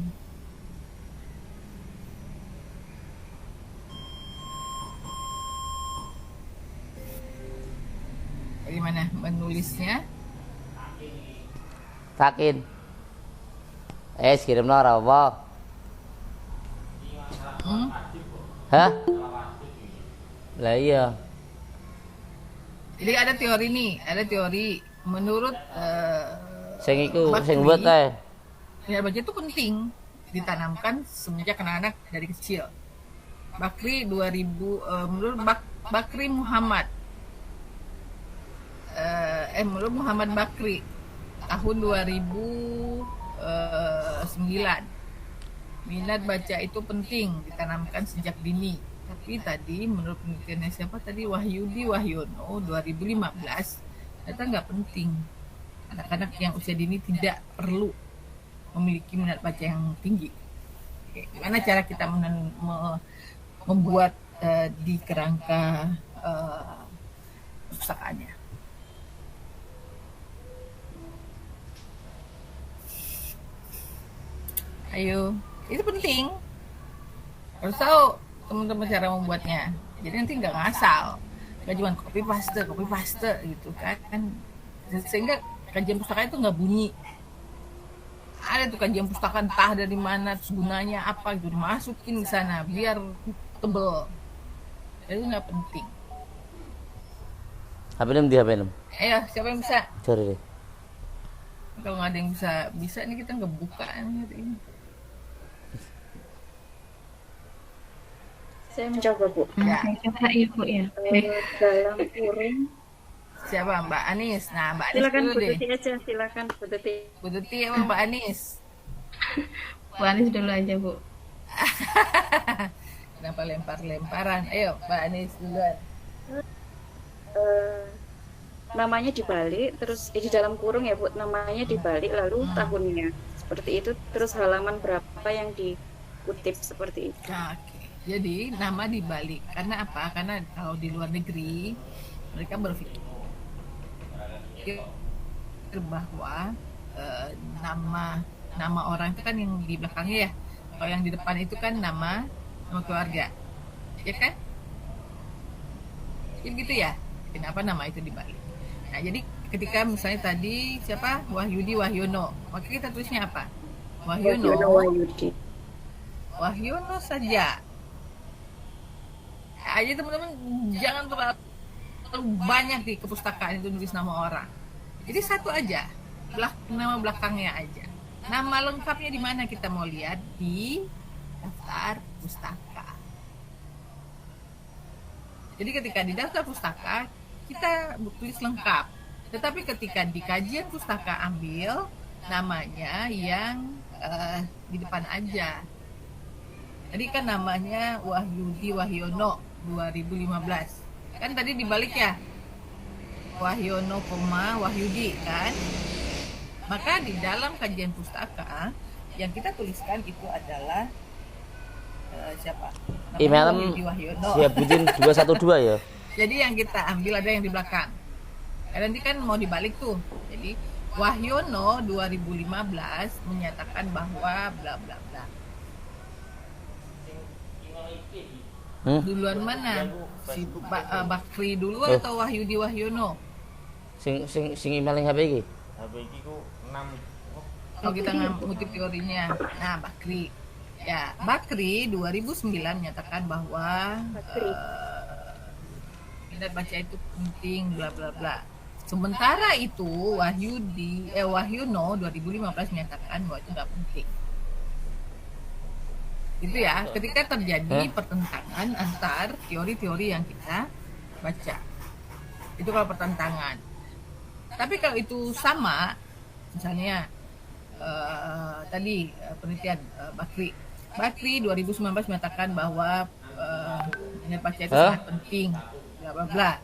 Bagaimana menulisnya? Sakin. Kirim ora apa? Hah? Lah iya. Jadi ada teori nih, menurut Sing iku sing buat kae. minat baca itu penting ditanamkan semenjak anak-anak dari kecil. Bakri 2000 menurut Bakri Muhammad menurut Muhammad Bakri tahun 2009 minat baca itu penting ditanamkan sejak dini. Tapi tadi menurut penelitiannya siapa tadi Wahyudi Wahyono 2015 ternyata nggak penting. Anak-anak yang usia dini tidak perlu memiliki minat baca yang tinggi. Oke, gimana cara kita membuat di kerangka perpustakaannya? Ayo, itu penting. Harus tahu teman-teman cara membuatnya. Jadi nanti nggak ngasal, nggak cuma copy paste gitu kan. Sehingga kajian pustaka itu nggak bunyi. Ada tuh kajian pustaka entah dari mana, terus gunanya apa gitu dimasukin ke sana biar tebel. Jadi nggak penting. HP nem di HP nem. Ayo, siapa yang bisa? Cari deh. Kalau nggak ada yang bisa ini kita nggak buka ini. Saya mencoba, Bu. Ya. Coba ya, Bu ya. Dalam kurung. Siapa? Mbak Anis. Nah, Mbak Anis Silakan dulu Bu deh. Tuti aja, silakan Bu Tuti. Bu Tuti apa Mbak Anis? Bu Anis dulu aja, Bu. Kenapa lempar-lemparan? Ayo, Mbak Anis duluan. Namanya dibalik, terus di dalam kurung ya Bu, namanya dibalik lalu tahunnya. Seperti itu, terus halaman berapa yang dikutip seperti itu. Nah, oke. Jadi nama dibalik. Karena apa? Karena kalau di luar negeri mereka berpikir bahwa nama orang itu kan yang di belakangnya ya. Kalau yang di depan itu kan nama keluarga. Ya kan? Jadi gitu ya. Kenapa nama itu dibalik? Nah, jadi ketika misalnya tadi siapa? Wahyudi Wahyono. Maka kita tulisnya apa? Wahyono saja. Aja teman-teman jangan terlalu banyak di kepustakaan itu nulis nama orang. Jadi satu aja, nama belakangnya aja. Nama lengkapnya di mana kita mau lihat di daftar pustaka. Jadi ketika di daftar pustaka kita tulis lengkap. Tetapi ketika di kajian pustaka ambil namanya yang di depan aja. Tadi kan namanya Wahyudi Wahyono 2015. Kan tadi dibalik ya. Wahyono, Wahyudi kan. Maka di dalam kajian pustaka yang kita tuliskan itu adalah siapa? Email Siapudin 212 ya. Jadi yang kita ambil ada yang di belakang. Nanti kan mau dibalik tuh. Jadi Wahyono 2015 menyatakan bahwa bla bla bla. Duluan mana? Si Bakri dulu atau Wahyudi Wahyono? Sing email HP iki. HP iki ku 6. Kalau kita ngutip teorinya. Nah, Bakri. Ya, Bakri 2009 menyatakan bahwa minat baca itu penting bla bla bla. Sementara itu Wahyono 2015 menyatakan bahwa itu nggak penting. Itu ya, ketika terjadi pertentangan antar teori-teori yang kita baca. Itu kalau pertentangan. Tapi kalau itu sama, misalnya tadi penelitian Bakri, Bakri 2019 menyatakan bahwa minat baca itu sangat penting, bla bla bla.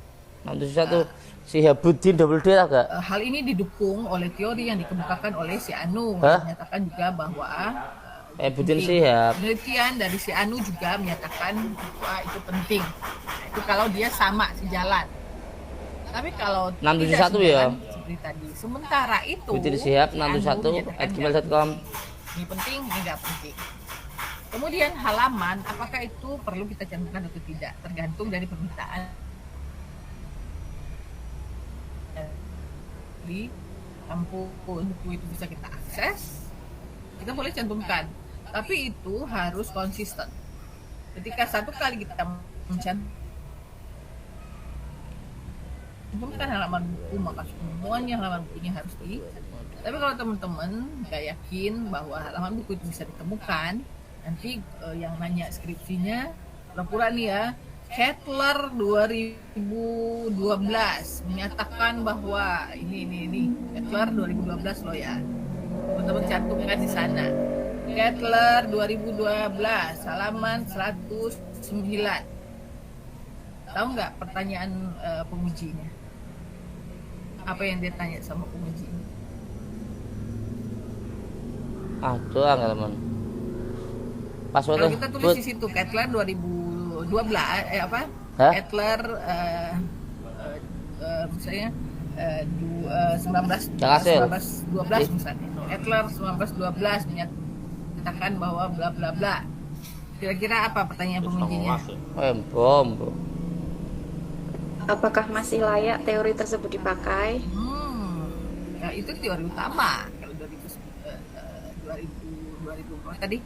671 Syihabuddin double D agak. Hal ini didukung oleh teori yang dikemukakan oleh si Anu, menyatakan juga bahwa Budin Syihab. Penelitian dari si Anu juga menyatakan bahwa itu penting. Itu kalau dia sama sejalan. Tapi kalau 671 ya. Seperti tadi. Sementara itu Budin Syihab 671@gmail.com. Ini penting, ini enggak penting. Kemudian halaman, apakah itu perlu kita cantumkan atau tidak, tergantung dari permintaan. Di ampun, buku itu bisa kita akses, kita boleh cantumkan, tapi itu harus konsisten. Ketika satu kali kita mencantumkan halaman buku, maka semuanya halaman bukunya harus di. Tapi kalau teman-teman nggak yakin bahwa halaman buku itu bisa ditemukan, nanti yang nanya skripsinya pura-pura nih ya, Kettler 2012 menyatakan bahwa ini Kettler 2012 loh ya, teman-teman cantumkan di sana. Kettler 2012 halaman 109. Tahu nggak pertanyaan pengujinya? Apa yang dia tanya sama pengujinya? Teman. Passwordnya. Kalau kita tulis di situ Kettler 2012 Kettler misalnya 1912 misalnya. Kettler 1912 menyatakan bahwa bla bla bla. Kira-kira apa pertanyaan pengujinya? Bom. Apakah masih layak teori tersebut dipakai? Nah, itu teori utama. Kalau 2000 tadi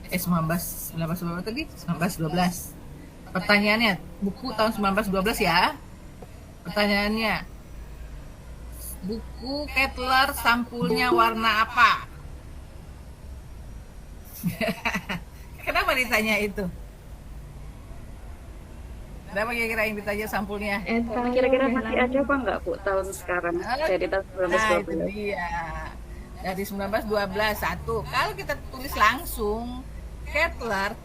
19 tadi 1912. Pertanyaannya, buku tahun 1912 ya. Pertanyaannya, buku Kettler sampulnya warna apa? Kenapa ditanya itu? Kenapa kira-kira yang ditanya sampulnya? Kira-kira masih ada apa enggak Bu tahun sekarang? Dari tahun 1912. Nah, itu dia. Dari 1912 satu. Kalau kita tulis langsung Kettler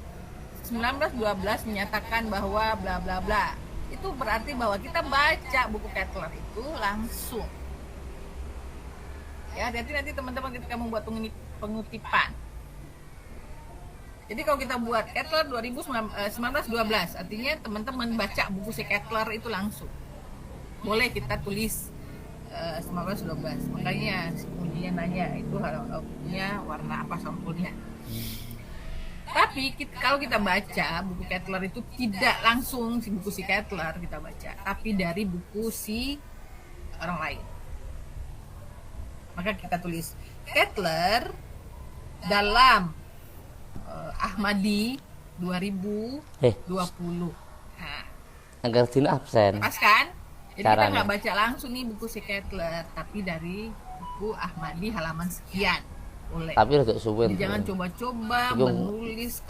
1912 menyatakan bahwa bla bla bla. Itu berarti bahwa kita baca buku Kettler itu langsung. Ya, hati-hati teman-teman ketika membuat pengutipan. Jadi kalau kita buat Kettler 1912, artinya teman-teman baca buku si Kettler itu langsung. Boleh kita tulis 1912. Makanya si pengujinya nanya itu bukunya warna apa sampulnya. Tapi kalau kita baca buku Kettler itu tidak langsung si buku si Kettler kita baca, tapi dari buku si orang lain. Maka kita tulis Kettler dalam Ahmadi 2020. Nah, agar tidak absen. Pas kan? Jadi Caranya. kita nggak baca langsung nih buku si Kettler, tapi dari buku Ahmadi halaman sekian. Boleh. Tapi rada suwe. Jangan coba-coba menulis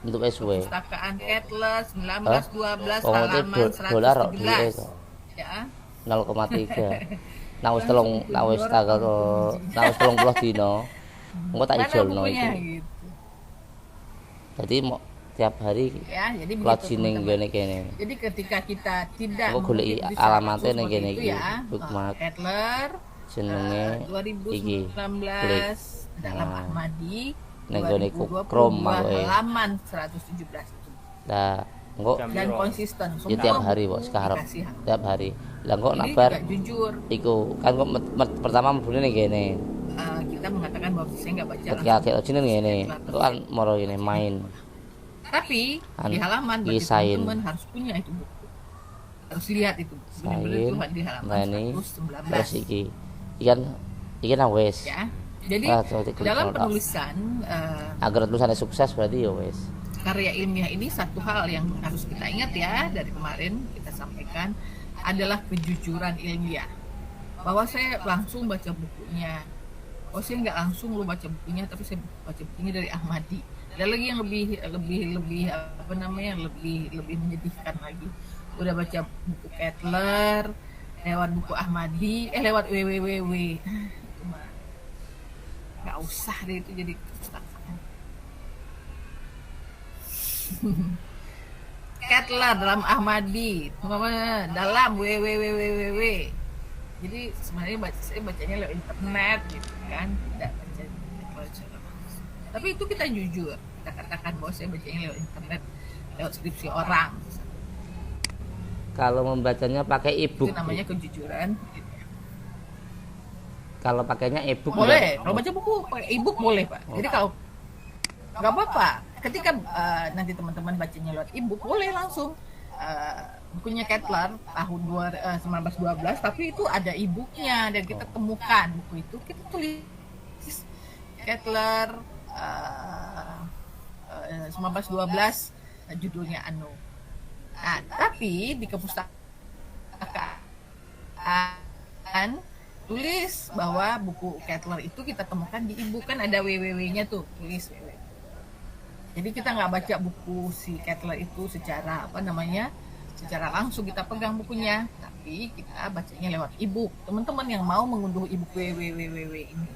untuk SW. Perpustakaan Kettler 1912 halaman 117. Ya. 0,3. Nah wis tanggal 30 dino. Engko tak ijolno iki. Jadi mau tiap hari ya, jadi begitu kene. Jadi ketika kita tidak goleki alamate ning kene iki. Bookmark Kettler jenenge 2019 dalam Ahmadi ning gone Chrome halaman 117 itu. Nah, engko dan konsisten semua. Ya tiap hari kok sekarang. Tiap hari. Lah kok nabar jujur. Iku kan kok pertama mlebune ning kene. Kita mengatakan bahwa saya nggak baca. Ketika jeneng ngene, itu kan moro ngene main. Tapi di halaman teman-teman harus punya itu buku. Harus lihat itu. Benar-benar di halaman 119. Terus iki kan wis. Ya. Jadi dalam penulisan agar tulisannya sukses berarti ya wis. Karya ilmiah ini satu hal yang harus kita ingat ya, dari kemarin kita sampaikan adalah kejujuran ilmiah. Bahwa saya langsung baca bukunya. Saya nggak langsung lo baca bukunya, tapi saya baca bukunya dari Ahmadi. Ada lagi yang lebih apa namanya, lebih menyedihkan lagi. Udah baca buku Kettler lewat buku Ahmadi, lewat www. Nggak usah deh itu jadi perpustakaan. Kettler dalam Ahmadi, dalam www. Jadi sebenarnya saya bacanya lewat internet gitu kan, tidak baca secara langsung. Tapi itu kita jujur, kita katakan bahwa saya bacanya lewat internet, lewat skripsi orang. Kalau membacanya pakai e-book, itu namanya kejujuran. Kalau pakainya e-book boleh, kalau baca buku pakai e-book boleh Pak. Jadi kalau nggak apa-apa, ketika nanti teman-teman bacanya lewat e-book boleh langsung. Bukunya Kettler tahun 1912, tapi itu ada e-booknya dan kita temukan buku itu, kita tulis Kettler 1912, judulnya anu. Nah, tapi di kepustakaan tulis bahwa buku Kettler itu kita temukan di e-book, kan ada www-nya tuh, tulis www. Jadi kita nggak baca buku si Kettler itu secara secara langsung kita pegang bukunya, tapi kita bacanya lewat e-book. Teman-teman yang mau mengunduh e-book www ini,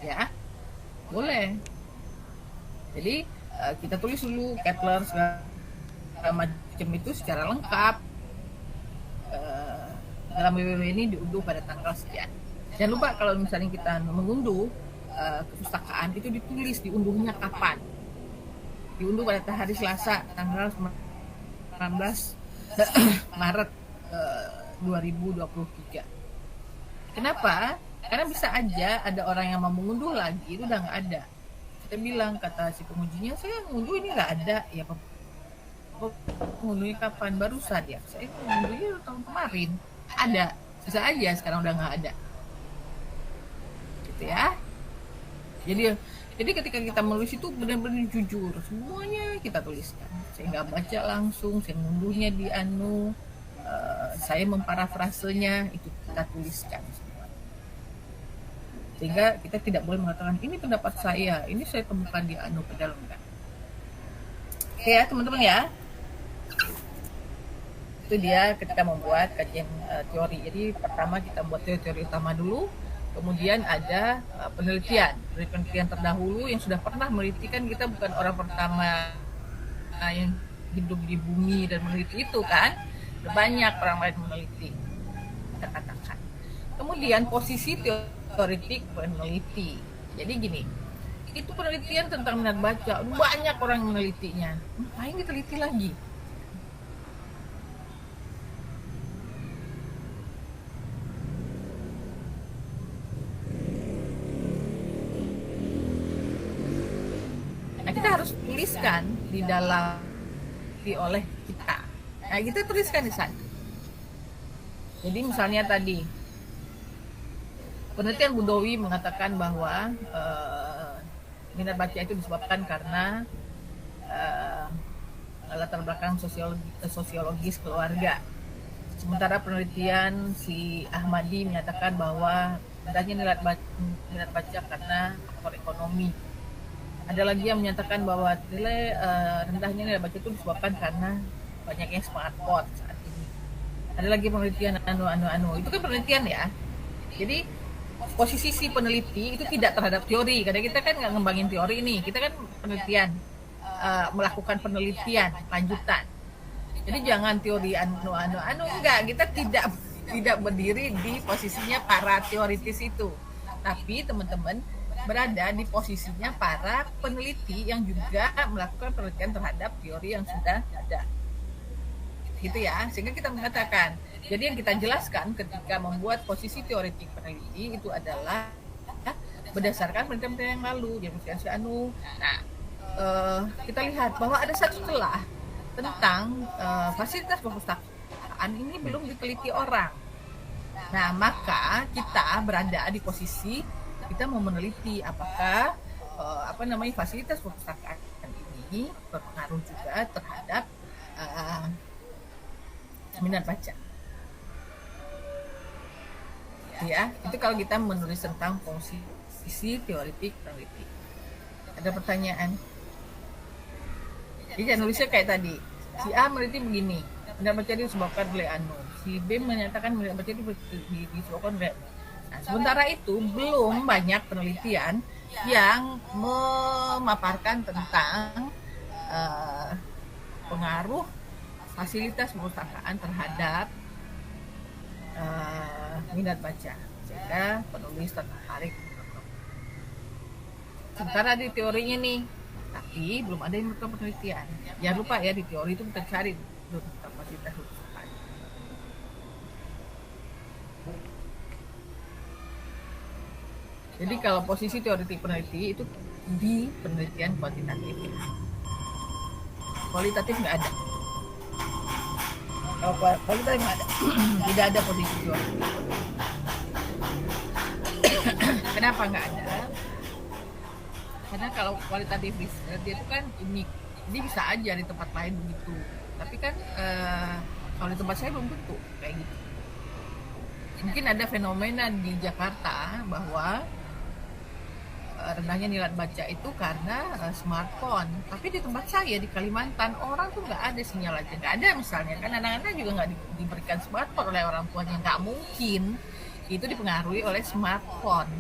ya boleh. Jadi kita tulis dulu Kettler segala macam itu secara lengkap. Dalam www ini diunduh pada tanggal sekian. Jangan lupa kalau misalnya kita mengunduh kepustakaan itu ditulis diunduhnya kapan. Diunduh pada hari Selasa tanggal 19 Maret 2023. Kenapa? Karena bisa aja ada orang yang mau mengunduh lagi itu udah nggak ada. Kita bilang, kata si pengujinya, saya mengunduh ini nggak ada. Ya mengunduhnya kapan? Barusan ya. Saya mengunduhnya tahun kemarin. Ada, bisa aja sekarang udah nggak ada. Gitu ya. Jadi ketika kita menulis itu benar-benar jujur, semuanya kita tuliskan. Saya nggak baca langsung, saya ngunduhnya di saya memparafrasenya, itu kita tuliskan semua. Sehingga kita tidak boleh mengatakan ini pendapat saya, ini saya temukan di padahal enggak. Oke ya teman-teman ya. Itu dia ketika membuat kajian teori. Jadi pertama kita buat teori utama dulu. Kemudian ada penelitian terdahulu yang sudah pernah meneliti, kan kita bukan orang pertama yang hidup di bumi dan meneliti itu kan, banyak orang lain meneliti, kita katakan. Kemudian posisi teoretik peneliti. Jadi gini, itu penelitian tentang minat baca, banyak orang menelitinya, ngapain diteliti lagi? Kita harus tuliskan di dalam oleh kita. Nah, kita tuliskan di sana. Jadi misalnya tadi penelitian Budowi mengatakan bahwa minat baca itu disebabkan karena latar belakang sosiologis keluarga. Sementara penelitian si Ahmadi menyatakan bahwa rendahnya minat baca karena faktor ekonomi. Ada lagi yang menyatakan bahwa rendahnya nilai baca itu disebabkan karena banyaknya smartphone saat ini. Ada lagi penelitian itu kan penelitian ya. Jadi posisi si peneliti itu tidak terhadap teori, karena kita kan nggak ngembangin teori ini, kita kan penelitian, melakukan penelitian lanjutan. Jadi jangan teori enggak, kita tidak berdiri di posisinya para teoritis itu, tapi teman-teman berada di posisinya para peneliti yang juga melakukan penelitian terhadap teori yang sudah ada, gitu ya. Sehingga kita mengatakan, jadi yang kita jelaskan ketika membuat posisi teoretik peneliti itu adalah berdasarkan penelitian yang lalu, yang si Anu. Nah, kita lihat bahwa ada satu celah tentang fasilitas perpustakaan ini belum diteliti orang. Nah, maka kita berada di posisi kita mau meneliti apakah fasilitas perpustakaan ini berpengaruh juga terhadap minat baca. Ya, itu kalau kita menulis tentang posisi teoretik peneliti. Ada pertanyaan? Jadi nulisnya kayak tadi. Si A meneliti begini, minat baca disebabkan oleh si B menyatakan minat baca disebabkan oleh. Nah, sementara itu belum banyak penelitian yang memaparkan tentang pengaruh fasilitas perpustakaan terhadap minat baca, sehingga penulis tertarik. Sementara di teorinya nih, tapi belum ada yang melakukan penelitian. Jangan lupa ya, di teori itu kita cari kapasitas perpustakaan. Jadi kalau posisi teoritik peneliti itu di penelitian kuantitatif. Kualitatif nggak ada. Kalau kualitatif nggak ada, tidak ada posisi teoritik. Kenapa nggak ada? Karena kalau kualitatif riset itu kan unik, jadi bisa aja di tempat lain begitu. Tapi kan kalau di tempat saya belum tentu kayak gitu. Mungkin ada fenomena di Jakarta bahwa rendahnya minat baca itu karena smartphone. Tapi di tempat saya di Kalimantan orang tuh nggak ada sinyal aja, nggak ada misalnya kan anak-anak juga nggak diberikan smartphone oleh orang tuanya, nggak mungkin itu dipengaruhi oleh smartphone.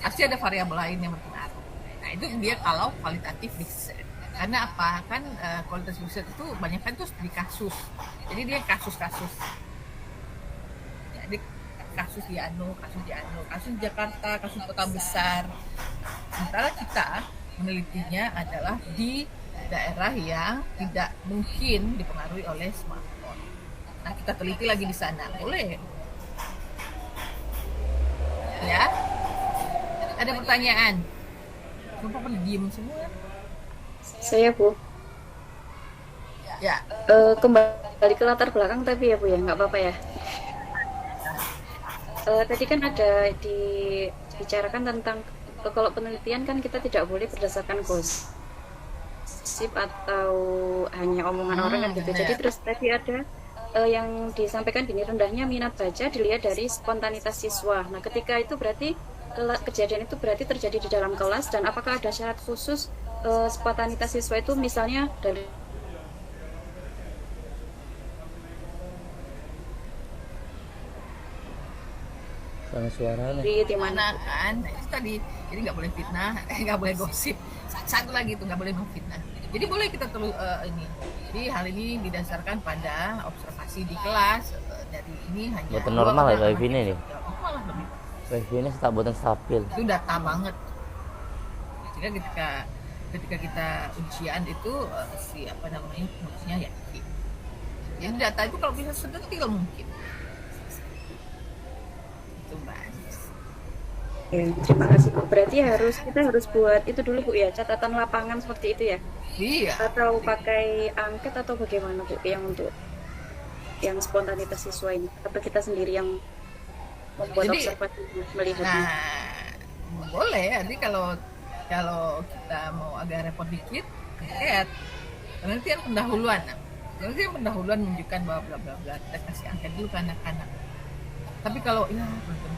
Pasti ada variabel lain yang berpengaruh. Nah itu dia kalau kualitatif riset. Karena apa kan kualitas riset itu banyak kan tuh di kasus. Jadi dia kasus-kasus. Jadi kasus di kasus di Jakarta, kasus kota besar. Sementara kita menelitinya adalah di daerah yang tidak mungkin dipengaruhi oleh smartphone. Nah kita teliti lagi di sana, boleh? Ya. Ada pertanyaan? Kenapa pada diem semua? Saya Bu. Ya. Kembali ke latar belakang tapi ya Bu ya, nggak apa-apa ya. Tadi kan ada dibicarakan tentang kalau penelitian kan kita tidak boleh berdasarkan gosip atau hanya omongan orang kan gitu. Jadi terus tadi ada yang disampaikan gini, rendahnya minat baca dilihat dari spontanitas siswa. Nah ketika itu berarti kejadian itu berarti terjadi di dalam kelas, dan apakah ada syarat khusus spontanitas siswa itu misalnya dari suara di mana kan? Nah, itu tadi, jadi nggak boleh fitnah, nggak boleh gosip. Satu lagi itu nggak boleh memfitnah. Jadi boleh kita terus ini. Jadi hal ini didasarkan pada observasi di kelas dari ini hanya. Buatan normal ya wifi ini nih. Malah lebih. Wifi ini buatan stabil. Itu data banget. Jika ketika kita ujian itu maksudnya ya. Jadi data itu kalau bisa sedetil mungkin. Itu Mbak. Terima kasih Bu. Berarti kita harus buat itu dulu Bu ya, catatan lapangan seperti itu ya? Iya. Atau pakai angket atau bagaimana Bu yang untuk yang spontanitas siswa ini? Atau kita sendiri yang membuat observasi melihatnya? Nah, boleh. Jadi kalau kita mau agak repot dikit, angket. Penelitian pendahuluan. Penelitian pendahuluan menunjukkan bahwa bla bla bla. Kita kasih angket dulu ke anak-anak. Tapi kalau ya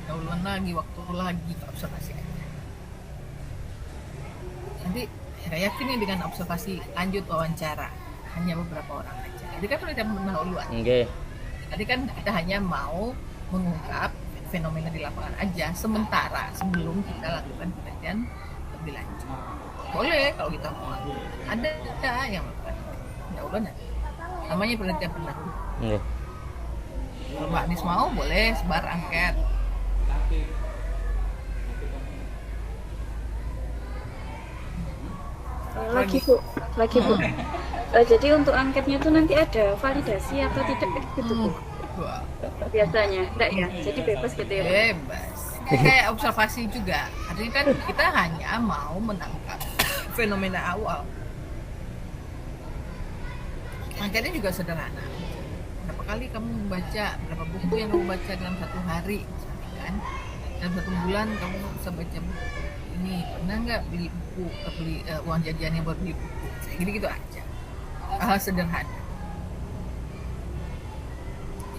pendahuluan lagi, waktu lagi observasi aja. Nanti nggak yakin nih dengan observasi lanjut wawancara, hanya beberapa orang aja. Jadi kan penelitian pendahuluan. Tadi kan kita hanya mau mengungkap fenomena di lapangan aja, sementara sebelum kita lakukan penelitian lebih lanjut. Boleh kalau kita mau. Ada yang melakukan pendahuluan, namanya penelitian pendahuluan. Kalau Mbak Anis mau, boleh sebar angket. Lagi Bu. Jadi untuk angketnya itu nanti ada validasi atau tidak gitu Bu? Biasanya, enggak ya? Jadi bebas gitu ya? Bebas. Kayak observasi juga. Artinya kan kita hanya mau menangkap fenomena awal. Angketnya juga sederhana. Berapa kali kamu membaca, berapa buku yang kamu baca dalam satu hari, kan? Dalam satu bulan kamu bisa baca buku ini. Pernah nggak beli buku, uang jajannya buat beli buku? Gitu aja. Hal sederhana.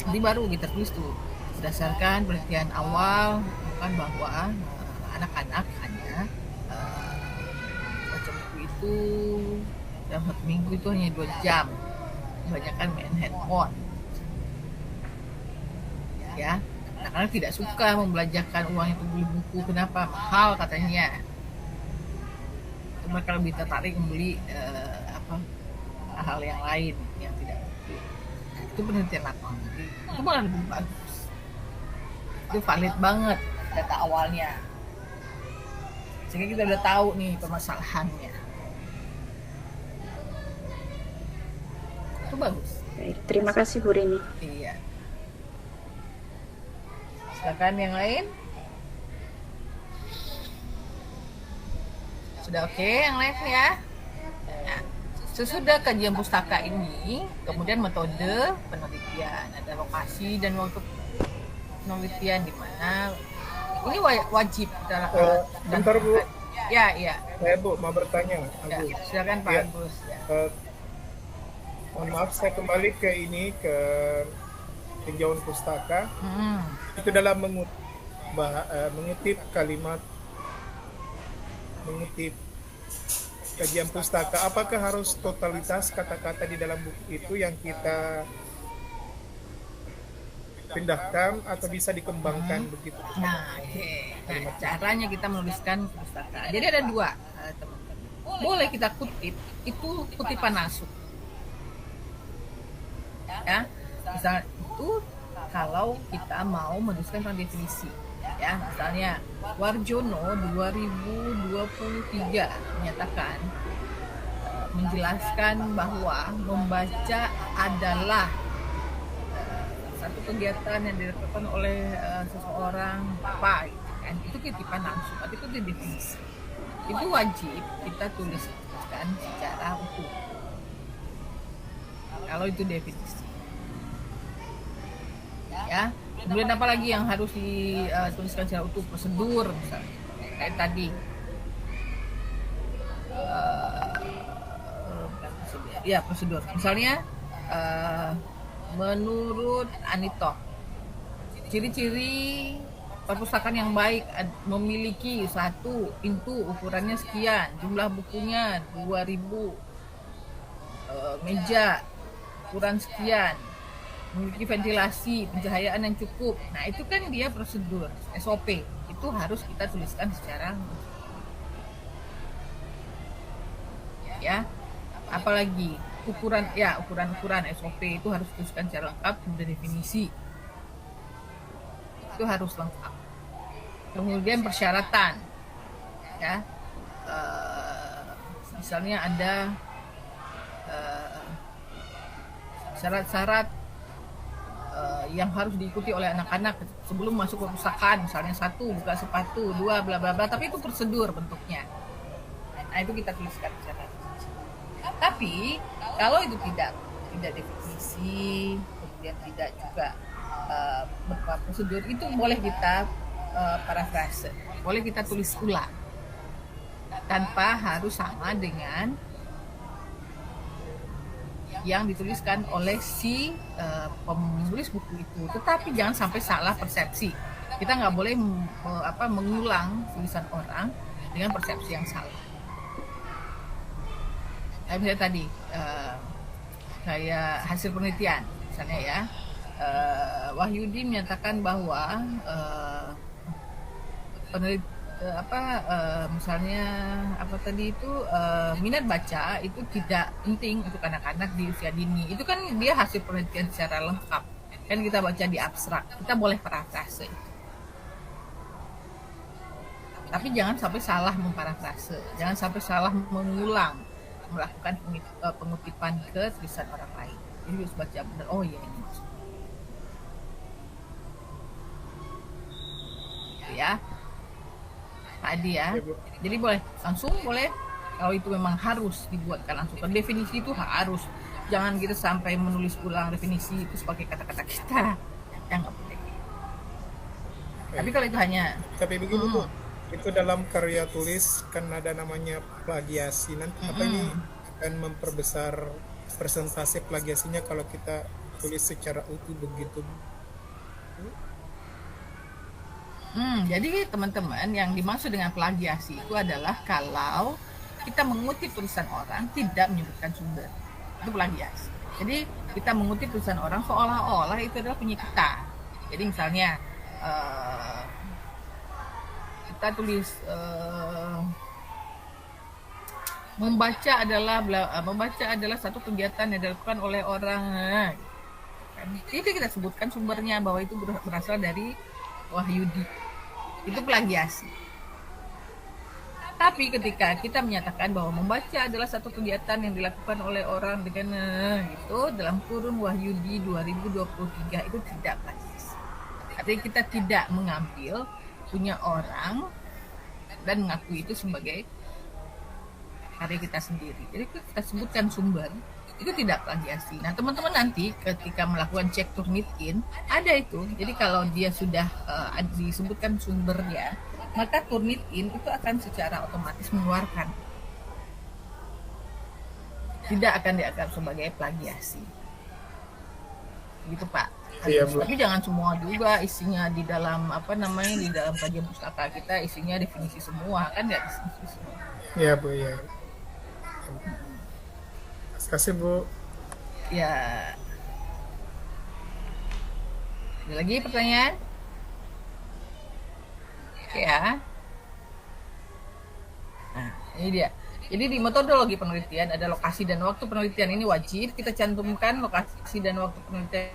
Jadi baru kita tulis tuh berdasarkan penelitian awal bukan bahwa anak-anak hanya baca buku itu dalam satu minggu itu hanya 2 jam, kebanyakan main handphone. Ya, Anak-anak tidak suka membelanjakan uang itu beli buku. Kenapa? Mahal katanya. Mereka lebih tertarik membeli hal-hal yang lain yang tidak buku. Itu penelitian lapang. Itu malah lebih bagus. Itu valid banget data awalnya. Sehingga kita udah tahu nih permasalahannya. Itu bagus. Baik, terima kasih Bu Rini. Iya. Silakan yang lain. Sudah oke, yang lain ya. Nah, sesudah kajian pustaka ini, kemudian metode penelitian, ada lokasi dan waktu penelitian di mana. Ini wajib kita bentar Bu. Ya. Saya Bu mau bertanya. Ya, silakan Pak Agus. Ya. Mohon maaf, saya kembali ke tinjauan pustaka. Itu dalam mengutip kalimat, mengutip kajian pustaka, apakah harus totalitas kata-kata di dalam buku itu yang kita pindahkan atau bisa dikembangkan begitu? Nah, caranya kita menuliskan pustaka. Jadi ada dua, teman-teman. Boleh kita kutip, itu kutipan nasu. Ya, misalnya itu kalau kita mau menuliskan tentang definisi. Ya, misalnya Warjono 2023 menyatakan menjelaskan bahwa membaca adalah satu kegiatan yang dilakukan oleh seseorang apa gitu kan. Itu kutipan langsung, itu definisi. Itu wajib kita tuliskan secara utuh. Kalau itu definisi. Ya. Kemudian apa lagi yang harus dituliskan secara utuh? Prosedur misalnya, kayak tadi. Prosedur. Misalnya menurut Anito, ciri-ciri perpustakaan yang baik memiliki satu pintu ukurannya sekian, jumlah bukunya 2000, meja ukuran sekian, memiliki ventilasi, pencahayaan yang cukup. Nah, itu kan dia prosedur, SOP. Itu harus kita tuliskan secara ya. Apalagi ukuran SOP itu harus tuliskan secara lengkap, kemudian definisi. Itu harus lengkap. Kemudian persyaratan. Ya. Misalnya ada syarat-syarat yang harus diikuti oleh anak-anak sebelum masuk perpustakaan, misalnya 1 buka sepatu, 2 bla bla bla, tapi itu prosedur bentuknya. Nah, itu kita tuliskan secara. Tapi kalau itu tidak definisi, kemudian tidak juga berupa prosedur, itu boleh kita parafrase, boleh kita tulis ulang tanpa harus sama dengan yang dituliskan oleh si penulis buku itu. Tetapi jangan sampai salah persepsi. Kita nggak boleh mengulang tulisan orang dengan persepsi yang salah. Misalnya tadi kayak hasil penelitian, misalnya ya, Wahyudi menyatakan bahwa misalnya apa tadi itu minat baca itu tidak penting untuk anak-anak di usia dini. Itu kan dia hasil penelitian secara lengkap. Kan kita baca di abstrak, kita boleh parafrase. Tapi jangan sampai salah memparafrase, jangan sampai salah mengulang, melakukan pengutipan ke tulisan orang lain. Jadi harus baca benar. Oh iya, ini maksudnya. Ya. Tadi ya. Jadi boleh langsung, boleh kalau itu memang harus dibuatkan langsung. Definisi itu harus. Jangan kita sampai menulis ulang definisi itu sebagai kata-kata kita. Yang nggak boleh. Tapi kalau itu hanya. Tapi begini tuh, itu dalam karya tulis kan ada namanya plagiasi. Nanti apa ini akan memperbesar presentasi plagiasinya kalau kita tulis secara utuh begitu. Jadi teman-teman, yang dimaksud dengan plagiasi itu adalah kalau kita mengutip tulisan orang tidak menyebutkan sumber. Itu plagiasi. Jadi kita mengutip tulisan orang seolah-olah itu adalah punya kita. Jadi misalnya kita tulis membaca adalah satu kegiatan yang dilakukan oleh orang. Jadi kita sebutkan sumbernya bahwa itu berasal dari Wahyudi. Itu plagiasi. Tapi ketika kita menyatakan bahwa membaca adalah satu kegiatan yang dilakukan oleh orang dengan itu dalam kurun Wahyudi 2023 itu tidak plagiasi. Artinya kita tidak mengambil punya orang dan mengakui itu sebagai karya kita sendiri. Jadi kita sebutkan sumber itu tidak plagiasi. Nah teman-teman nanti ketika melakukan cek Turnitin ada itu. Jadi kalau dia sudah disebutkan sumbernya, maka Turnitin itu akan secara otomatis mengeluarkan. Tidak akan dianggap sebagai plagiasi. Gitu Pak. Iya, Bu. Tapi jangan semua juga isinya di dalam di dalam kajian pustaka kita isinya definisi semua, kan nggak definisi semua. Iya Bu, ya. Terima kasih Bu. Ya. Ada lagi pertanyaan? Ya. Nah, ini dia. Jadi di metodologi penelitian ada lokasi dan waktu penelitian ini wajib kita cantumkan lokasi dan waktu penelitian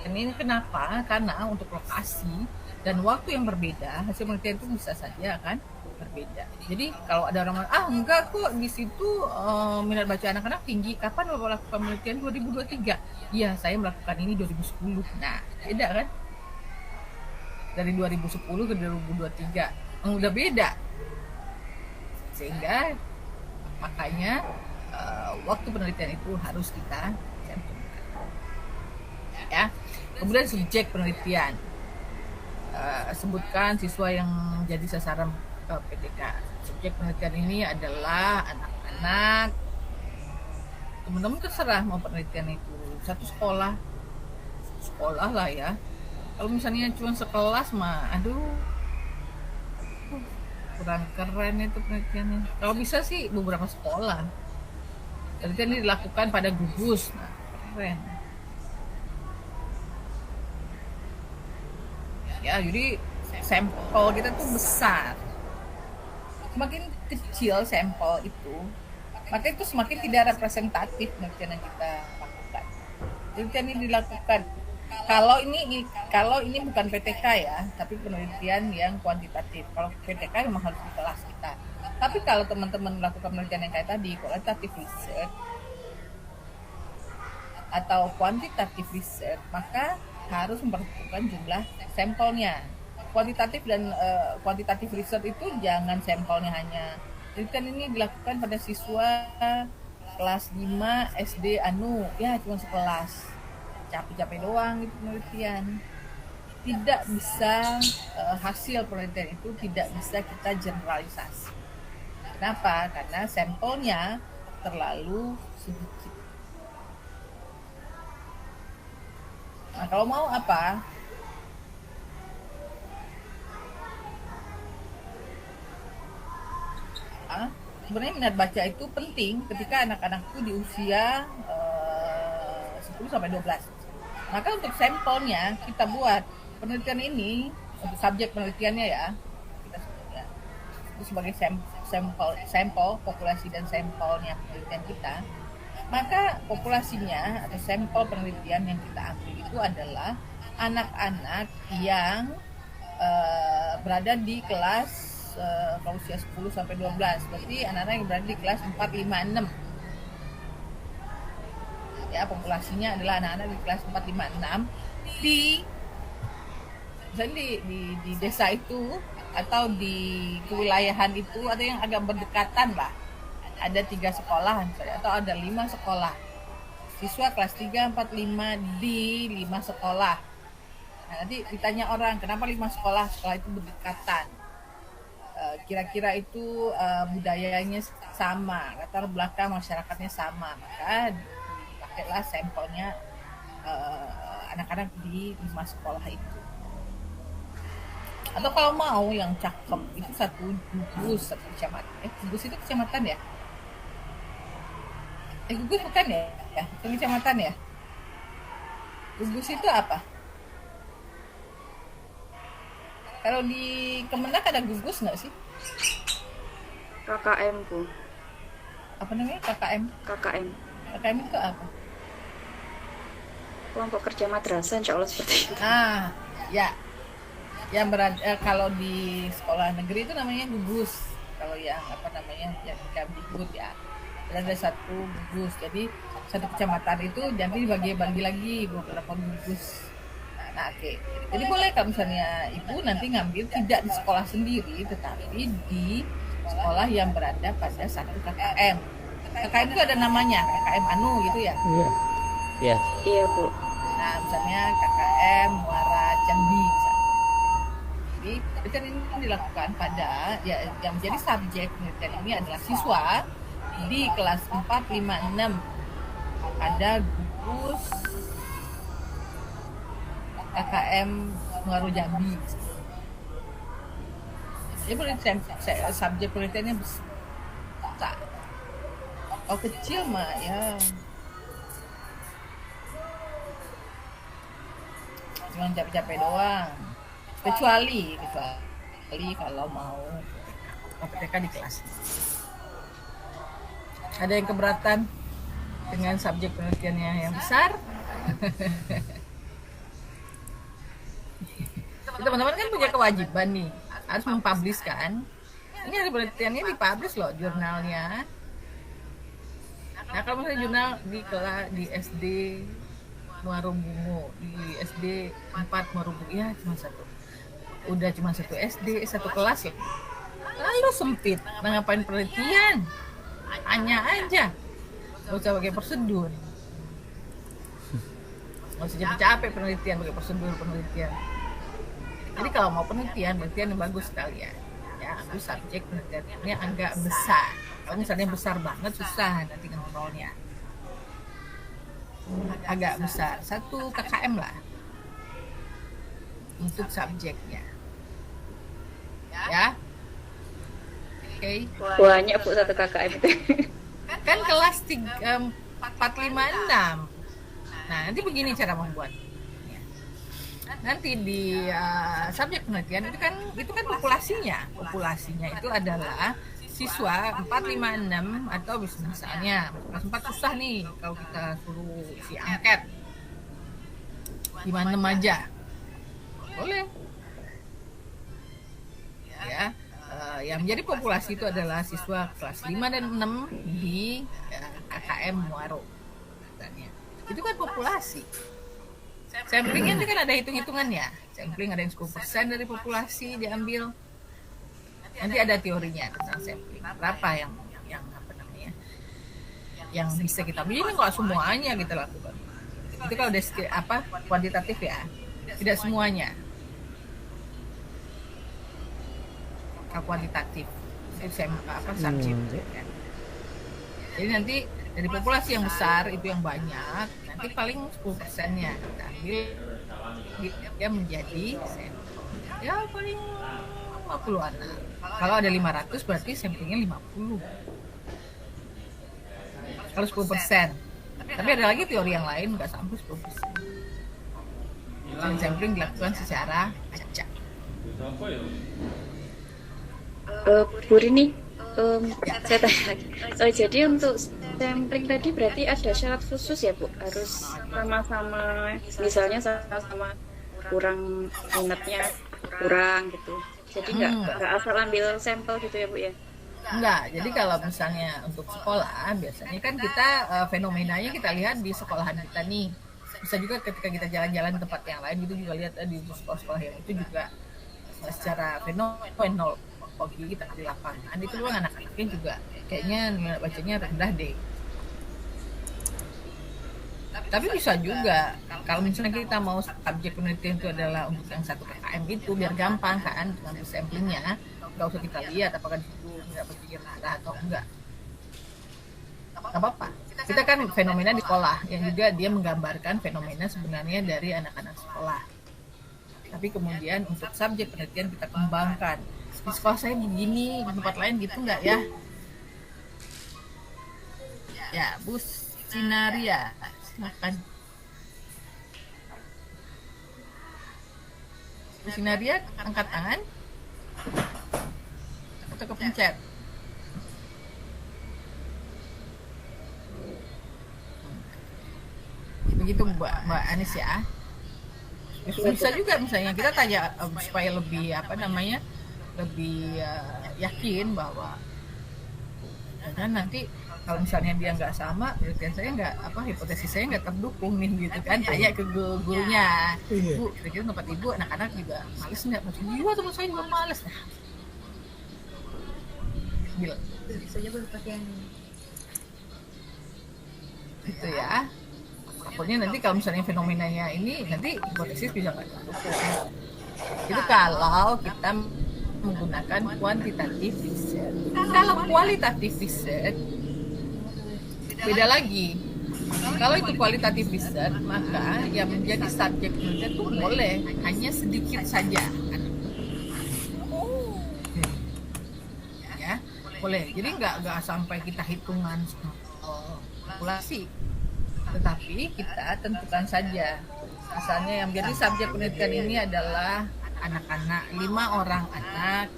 ini. Kenapa? Karena untuk lokasi dan waktu yang berbeda hasil penelitian itu bisa saja kan berbeda. Jadi kalau ada orang enggak kok di situ minat baca anak-anak tinggi, kapan Bapak lakukan penelitian 2023? Iya, saya melakukan ini 2010. Nah, beda kan? Dari 2010 ke 2023 udah beda. Sehingga makanya waktu penelitian itu harus kita cantumkan. Ya. Kemudian subjek penelitian. Sebutkan siswa yang jadi sasaran PTK. Subjek penelitian ini adalah anak-anak. Teman-teman terserah mau penelitian itu satu sekolah lah ya. Kalau misalnya cuma sekelas mah, kurang keren itu penelitiannya. Kalau bisa sih beberapa sekolah. Penelitian ini dilakukan pada gugus. Nah, keren. Ya, jadi sampel kita tuh besar. Semakin kecil sampel itu, maka itu semakin tidak representatif penelitian yang kita lakukan. Penelitian ini dilakukan kalau ini bukan PTK ya, tapi penelitian yang kuantitatif. Kalau PTK memang harus di kelas kita. Tapi kalau teman-teman melakukan penelitian yang kayak tadi, qualitative research atau quantitative research, maka harus memperhitungkan jumlah sampelnya. Kuantitatif dan kuantitatif research itu jangan sampelnya hanya. Penelitian ini dilakukan pada siswa kelas 5 SD ya cuma sekelas. Capek-capek doang itu penelitian. Tidak bisa hasil penelitian itu tidak bisa kita generalisasi. Kenapa? Karena sampelnya terlalu sedikit. Nah, kalau mau apa? Sebenarnya minat baca itu penting ketika anak-anak itu di usia 10 sampai 12. Maka untuk sampelnya kita buat penelitian ini untuk subjek penelitiannya ya, kita sebutnya itu sebagai sampel populasi dan sampelnya penelitian kita. Maka populasinya atau sampel penelitian yang kita ambil itu adalah anak-anak yang berada di kelas kalau usia 10 sampai 12. Berarti anak-anak yang berada di kelas 4, 5, 6. Ya, populasinya adalah anak-anak di kelas 4, 5, 6 di desa itu atau di kewilayahan itu ada yang agak berdekatan lah. Ada 3 sekolah misalnya, atau ada 5 sekolah. Siswa kelas 3, 4, 5 di 5 sekolah. Nah, nanti ditanya orang, kenapa 5 sekolah? Sekolah itu berdekatan. Kira-kira itu budayanya sama, latar belakang masyarakatnya sama, maka dipakailah sampelnya anak-anak di 5 sekolah itu. Atau kalau mau yang cakep itu satu gugus, satu kecamatan. Gugus itu kecamatan ya? Gugus bukan ya? Itu kecamatan ya? Gugus itu apa? Kalau di Kemenak ada gugus nggak sih? KKM Bu. Apa namanya? KKM? KKM. KKM itu apa? Kelompok kerja madrasah, insya Allah seperti itu. Ya. Yang kalau di sekolah negeri itu namanya gugus. Kalau yang apa namanya, yang Kemdikbud ya. Ada satu gugus. Jadi satu kecamatan itu nanti dibagi-bagi lagi beberapa gugus. Nah, oke. Jadi boleh kalau misalnya ibu nanti ngambil tidak di sekolah sendiri, tetapi di sekolah yang berada pada satu KKM. KKM itu ada namanya, KKM Anu gitu ya? Iya. Iya. Iya Bu. Nah, misalnya KKM Muara Jambi. Jadi penelitian ini dilakukan pada ya yang menjadi subjek penelitian ini adalah siswa di kelas 4, 5, 6. Ada gugus KKM Muara Jambi. Jadi penelitian subjek penelitiannya besar. Oh kecil mah ya. Cuma capek-capek doang. Kecuali kalau mau PTK di kelas. Ada yang keberatan dengan subjek penelitiannya yang besar? Teman-teman kan punya kewajiban nih, harus mempublish kan. Ini ada penelitiannya dipublish loh jurnalnya. Nah kalau misalnya jurnal di SD Muarubungu, di SD 4 Muarubungu, ya cuma satu. Udah cuma satu SD, satu kelas ya. Lalu sempit, nah ngapain penelitian? Hanya aja, gak usah pakai prosedur. Gak usah capek-capek penelitian, pakai prosedur penelitian. Jadi kalau mau penelitian yang bagus sekalian. Ya, ambil subjek penelitiannya agak besar. Kalau misalnya besar banget susah nanti ngontrolnya. Agak besar, 1 KKM lah untuk subjeknya. Ya, oke. Banyak Bu 1 KKM itu. Kan kelas 3, 4, 5, 6. Nah nanti begini cara membuat. Nanti di subjek penelitian itu kan populasinya itu adalah siswa 4, 5, 6 atau misalnya kelas 4 susah nih kalau kita suruh si angket 5, 6 aja boleh ya. Yang menjadi populasi itu adalah siswa kelas 5 dan 6 di KKM Muaro katanya. Itu kan populasi. Sampling itu kan ada hitung-hitungannya. Sampling ada yang 10% dari populasi diambil. Nanti ada teorinya tentang sampling. Berapa yang apa namanya? Yang bisa kita ambil. Ini nggak semuanya kita lakukan. Itu kalau dari kuantitatif ya. Tidak semuanya. Kalau kuantitatif. Subjek. Jadi nanti dari populasi yang besar itu yang banyak, nanti paling 10%-nya kita ambil dia menjadi ya paling 50-an. Kalau ada 500 berarti samplingnya 50. Kalau 10%. Tapi ada lagi teori yang lain nggak sampai 10%. Dan sampling dilakukan secara acak. Bu Rini, saya tanya lagi. Jadi untuk sampling tadi berarti ada syarat khusus ya Bu? Harus sama-sama, misalnya sama-sama kurang minatnya kurang gitu. Jadi nggak asal ambil sampel gitu ya Bu ya? Enggak, jadi kalau misalnya untuk sekolah biasanya kan kita fenomenanya kita lihat di sekolahan kita nih. Bisa juga ketika kita jalan-jalan tempat yang lain itu juga lihat di sekolah-sekolah yang itu juga secara fenomenal kita di lapangan itu doang anak-anaknya juga kayaknya nilai bacanya rendah deh. Tapi bisa juga kalau misalnya kita mau subjek penelitian itu adalah untuk yang 1 KKM itu biar gampang kan dengan samplingnya, nggak usah kita lihat apakah di situ nggak berpikir arah atau enggak. Nggak apa-apa. Kita kan fenomena di sekolah yang juga dia menggambarkan fenomena sebenarnya dari anak-anak sekolah. Tapi kemudian untuk subjek penelitian kita kembangkan. Di sekolah saya begini, di tempat lain gitu nggak ya? Ya, Bu Sinaria, silakan. Bu Sinaria angkat tangan atau kepencet? Begitu Mbak Anis ya. Bisa juga misalnya kita tanya supaya lebih lebih yakin bahwa dan nanti kalau misalnya dia nggak sama, penelitian saya nggak hipotesis saya nggak terdukung nih gitu kan. Tanya ke gurunya, Bu, kira-kira tempat ibu anak-anak juga males nggak? Iya, teman saya juga males. Nah, gila. Gitu ya. Pokoknya nanti kalau misalnya fenomenanya ini nanti hipotesis bisa nggak terdukung. Itu kalau kita menggunakan kuantitatif riset. Kalau kualitatif riset beda lagi. Kalau itu kualitatif riset, maka yang menjadi subjek penelitian itu boleh hanya sedikit saja. Ya, boleh. Jadi nggak sampai kita hitungan populasi, tetapi kita tentukan saja. Misalnya yang menjadi subjek penelitian ini adalah anak-anak, 5 orang anak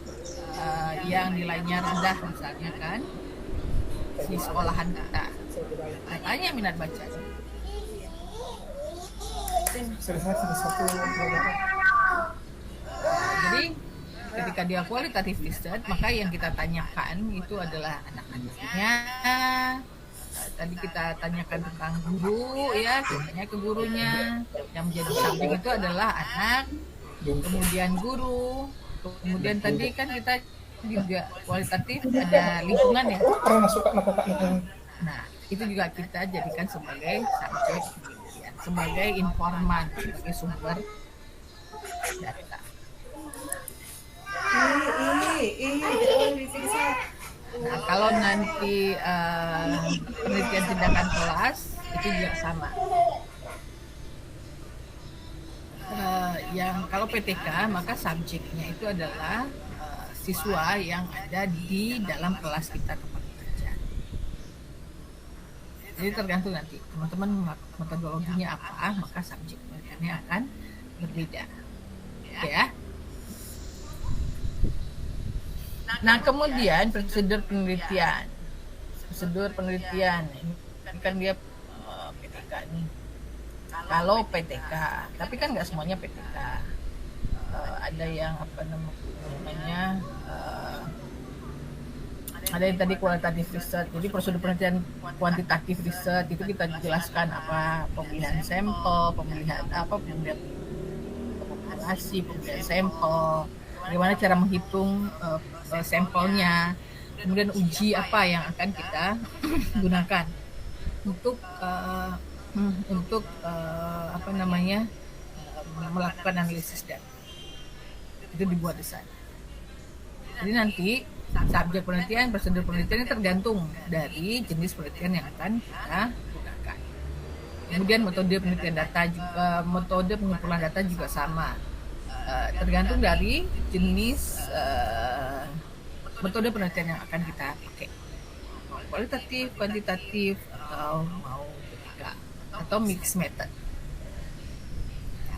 yang nilainya rendah misalnya kan di sekolahan kita. Tanya minat baca. Jadi ketika dia kualitatif riset, maka yang kita tanyakan itu adalah anak-anaknya. Tadi kita tanyakan tentang guru ya, tanya ke gurunya. Yang menjadi subjek itu adalah anak, kemudian guru, kemudian tadi kan kita juga kualitatif ada lingkungan ya. Nah, itu juga kita jadikan sebagai subjek penelitian, sebagai informan, sebagai sumber data. Nah, kalau nanti penelitian tindakan kelas itu juga sama. Yang kalau PTK maka subjeknya itu adalah siswa yang ada di dalam kelas kita tempat kerja. Jadi tergantung nanti teman-teman metodologinya apa, maka subjek penelitiannya akan berbeda. Oke ya. Nah kemudian prosedur penelitian ini kan dia PTK nih. Kalau PTK, tapi kan nggak semuanya PTK. Ada yang ada yang tadi kualitatif riset. Jadi prosedur penelitian kuantitatif riset itu kita jelaskan apa pemilihan sampel, pemilihan populasi, pemilihan sampel, bagaimana cara menghitung sampelnya, kemudian uji apa yang akan kita gunakan untuk melakukan analisis data. Itu dibuat di sana. Jadi nanti subjek penelitian, prosedur penelitian tergantung dari jenis penelitian yang akan kita gunakan. Kemudian metode penelitian data juga, metode pengumpulan data juga sama. Tergantung dari jenis metode penelitian yang akan kita pakai. Kualitatif, kuantitatif, atau mau atau mixed method.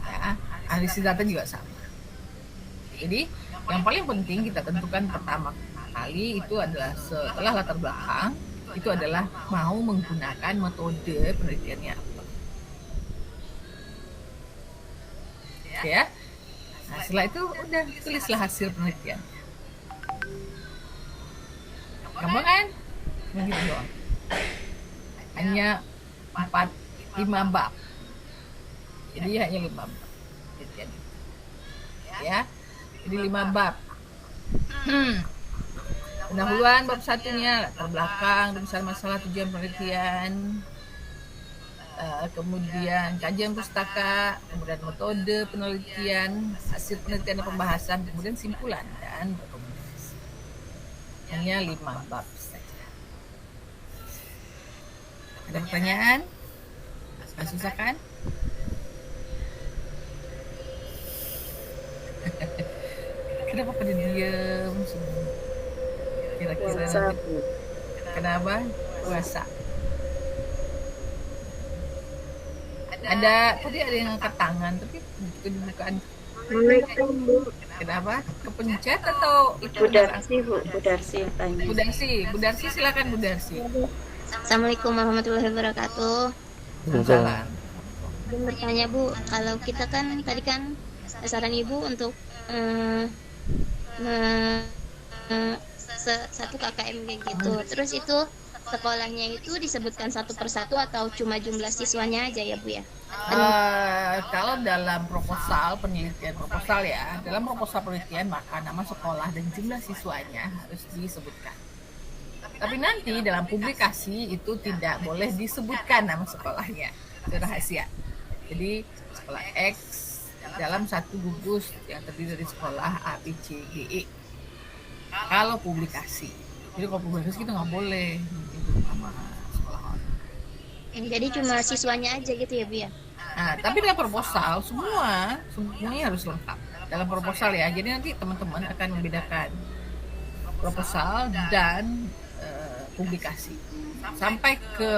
Ya, analisis data juga sama. Jadi yang paling penting kita tentukan pertama kali itu adalah setelah latar belakang itu adalah mau menggunakan metode penelitiannya apa. Oke ya. Nah, setelah itu udah tulislah hasil penelitian. Gampang kan? Begitu doang. Hanya 5 bab. Jadi hanya 5 bab. Ya. Jadi 5 bab. Pendahuluan bab 1-nya latar belakang, rumuskan masalah, tujuan penelitian. Kemudian kajian pustaka, kemudian metode penelitian, hasil penelitian dan pembahasan, kemudian simpulan dan rekomendasi. Hanya 5 bab saja. Ada pertanyaan? Gak susah kan? Kenapa pada diem semua? Kira-kira nanti kenapa? Puasa. Tadi ada yang angkat tangan, tapi kedudukan Assalamualaikum Bu. Kenapa? Kepencet atau itu? Bu Darsi, Bu Darsi yang tanya. Bu Darsi silakan Bu Darsi. Assalamualaikum warahmatullahi wabarakatuh. Salam. Izin bertanya Bu, kalau kita kan tadi kan saran Ibu untuk satu KKM kayak gitu. Terus itu sekolahnya itu disebutkan satu persatu atau cuma jumlah siswanya aja ya Bu ya? Kalau dalam penelitian proposal ya, dalam proposal penelitian maka nama sekolah dan jumlah siswanya harus disebutkan. Tapi nanti dalam publikasi itu tidak boleh disebutkan nama sekolahnya, itu rahasia. Jadi sekolah X dalam satu gugus yang terdiri dari sekolah A, B, C, D, E. Kalau publikasi, jadi kalau publikasi itu nggak boleh menyebut nama sekolah orang. Jadi cuma siswanya aja gitu ya Bu ya? Nah, tapi dalam proposal semuanya harus lengkap dalam proposal ya. Jadi nanti teman-teman akan membedakan proposal dan publikasi. Sampai ke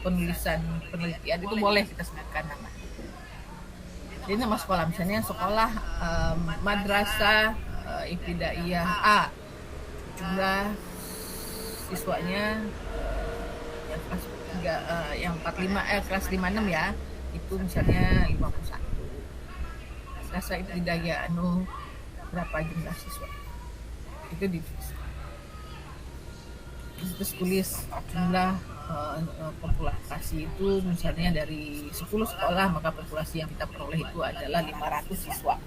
penulisan penelitian itu boleh kita sebutkan nama. Jadi nama sekolah misalnya sekolah madrasah ibtidaiyah A, jumlah siswanya yang kelas 3, yang 45 kelas 56 ya, itu misalnya 51. Madrasah ibtidaiyah berapa jumlah siswa? Itu divisi. Terus tulis jumlah populasi itu misalnya dari 10 sekolah, maka populasi yang kita peroleh itu adalah 500 siswa.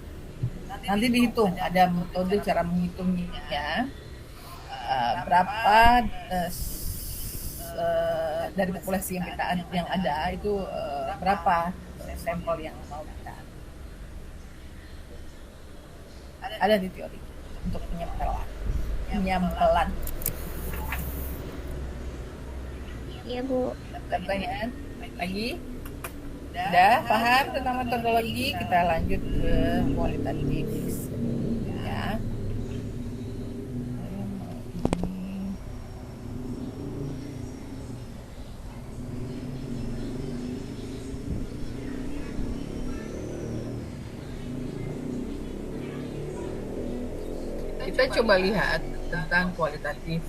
Nanti dihitung, ada metode cara menghitungnya, berapa dari populasi yang ada itu berapa sampel yang mau kita. Ada di teori untuk penyampelan. Iya Bu. Pertanyaan lagi? Udah paham tentang metodologi? Kita lanjut ke kualitatif ya. Kita coba lihat tentang kualitatif.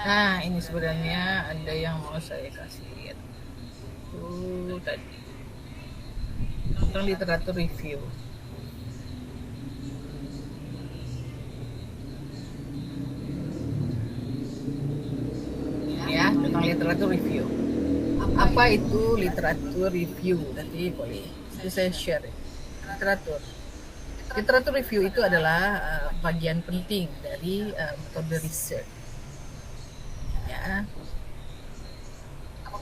Nah, ini sebenarnya ada yang mau saya kasih lihat. Tadi tentang literatur review. Ya, tentang literatur review. Apa itu literatur review? Nanti boleh itu saya share. Literatur review itu adalah bagian penting dari metode research. Ya.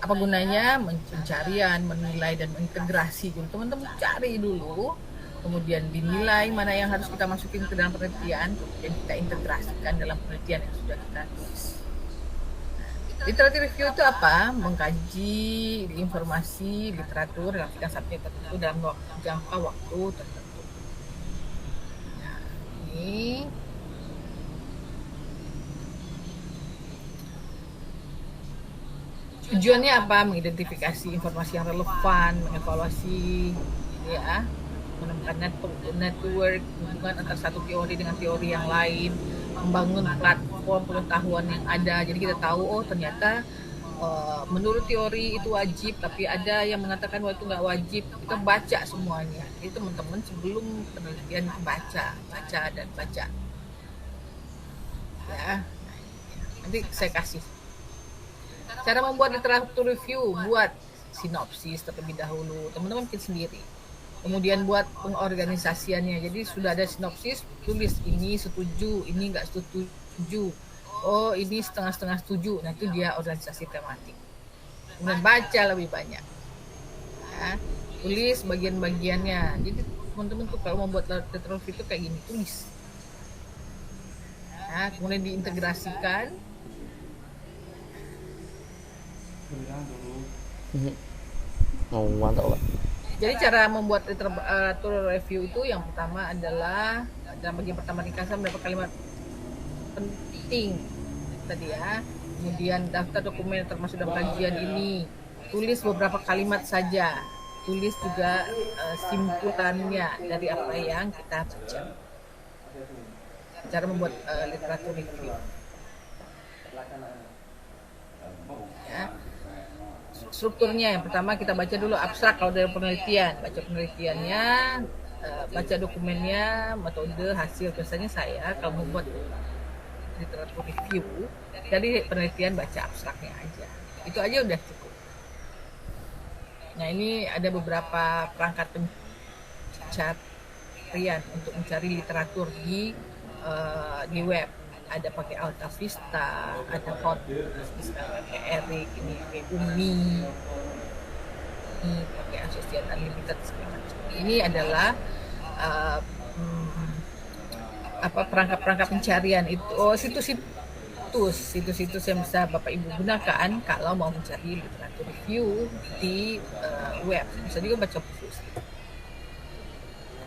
Apa gunanya pencarian, menilai dan mengintegrasi? Teman-teman cari dulu, kemudian dinilai mana yang harus kita masukin ke dalam penelitian, kemudian kita integrasikan dalam penelitian yang sudah kita tulis. Literatur review itu apa? Mengkaji informasi literatur dalam bidang subjek tertentu dalam jangka waktu tertentu. Nah, ini tujuannya apa? Mengidentifikasi informasi yang relevan, mengevaluasi, ya, menemukan network hubungan antara satu teori dengan teori yang lain, membangun platform pengetahuan yang ada. Jadi kita tahu, oh ternyata menurut teori itu wajib, tapi ada yang mengatakan bahwa itu nggak wajib. Kita baca semuanya. Jadi teman-teman sebelum penelitian baca. Ya, nanti saya kasih. Cara membuat literatur review, buat sinopsis terlebih dahulu. Teman-teman bikin sendiri. Kemudian buat pengorganisasiannya. Jadi sudah ada sinopsis, tulis ini setuju, ini nggak setuju. Oh, ini setengah-setengah setuju. Nah, itu dia organisasi tematik. Kemudian baca lebih banyak. Ya, tulis bagian-bagiannya. Jadi teman-teman tuh kalau membuat letter review itu kayak gini, tulis. Ya, kemudian diintegrasikan. Mantap, Pak. Jadi cara membuat literatur review itu yang pertama adalah dalam bagian pertama ringkasan beberapa kalimat penting tadi ya. Kemudian daftar dokumen termasuk dalam kajian ini. Tulis beberapa kalimat saja. Tulis juga simpulannya dari apa yang kita baca. Cara membuat literatur review. Ya. Strukturnya yang pertama kita baca dulu abstrak kalau dari penelitian, baca penelitiannya, baca dokumennya, metode, hasil. Biasanya saya kalau membuat literatur review dari penelitian baca abstraknya aja, itu aja udah cukup. Nah, ini ada beberapa perangkat pencarian untuk mencari literatur di web. Ada pakai Alta Vista, ada Hotvista, pakai Eric, ini pakai Umi, ini pakai Associate Unlimited segala macam. Ini adalah perangkat-perangkat pencarian itu. Situs-situs yang bisa Bapak Ibu gunakan kalau mau mencari literatur review di web. Bisa juga baca buku.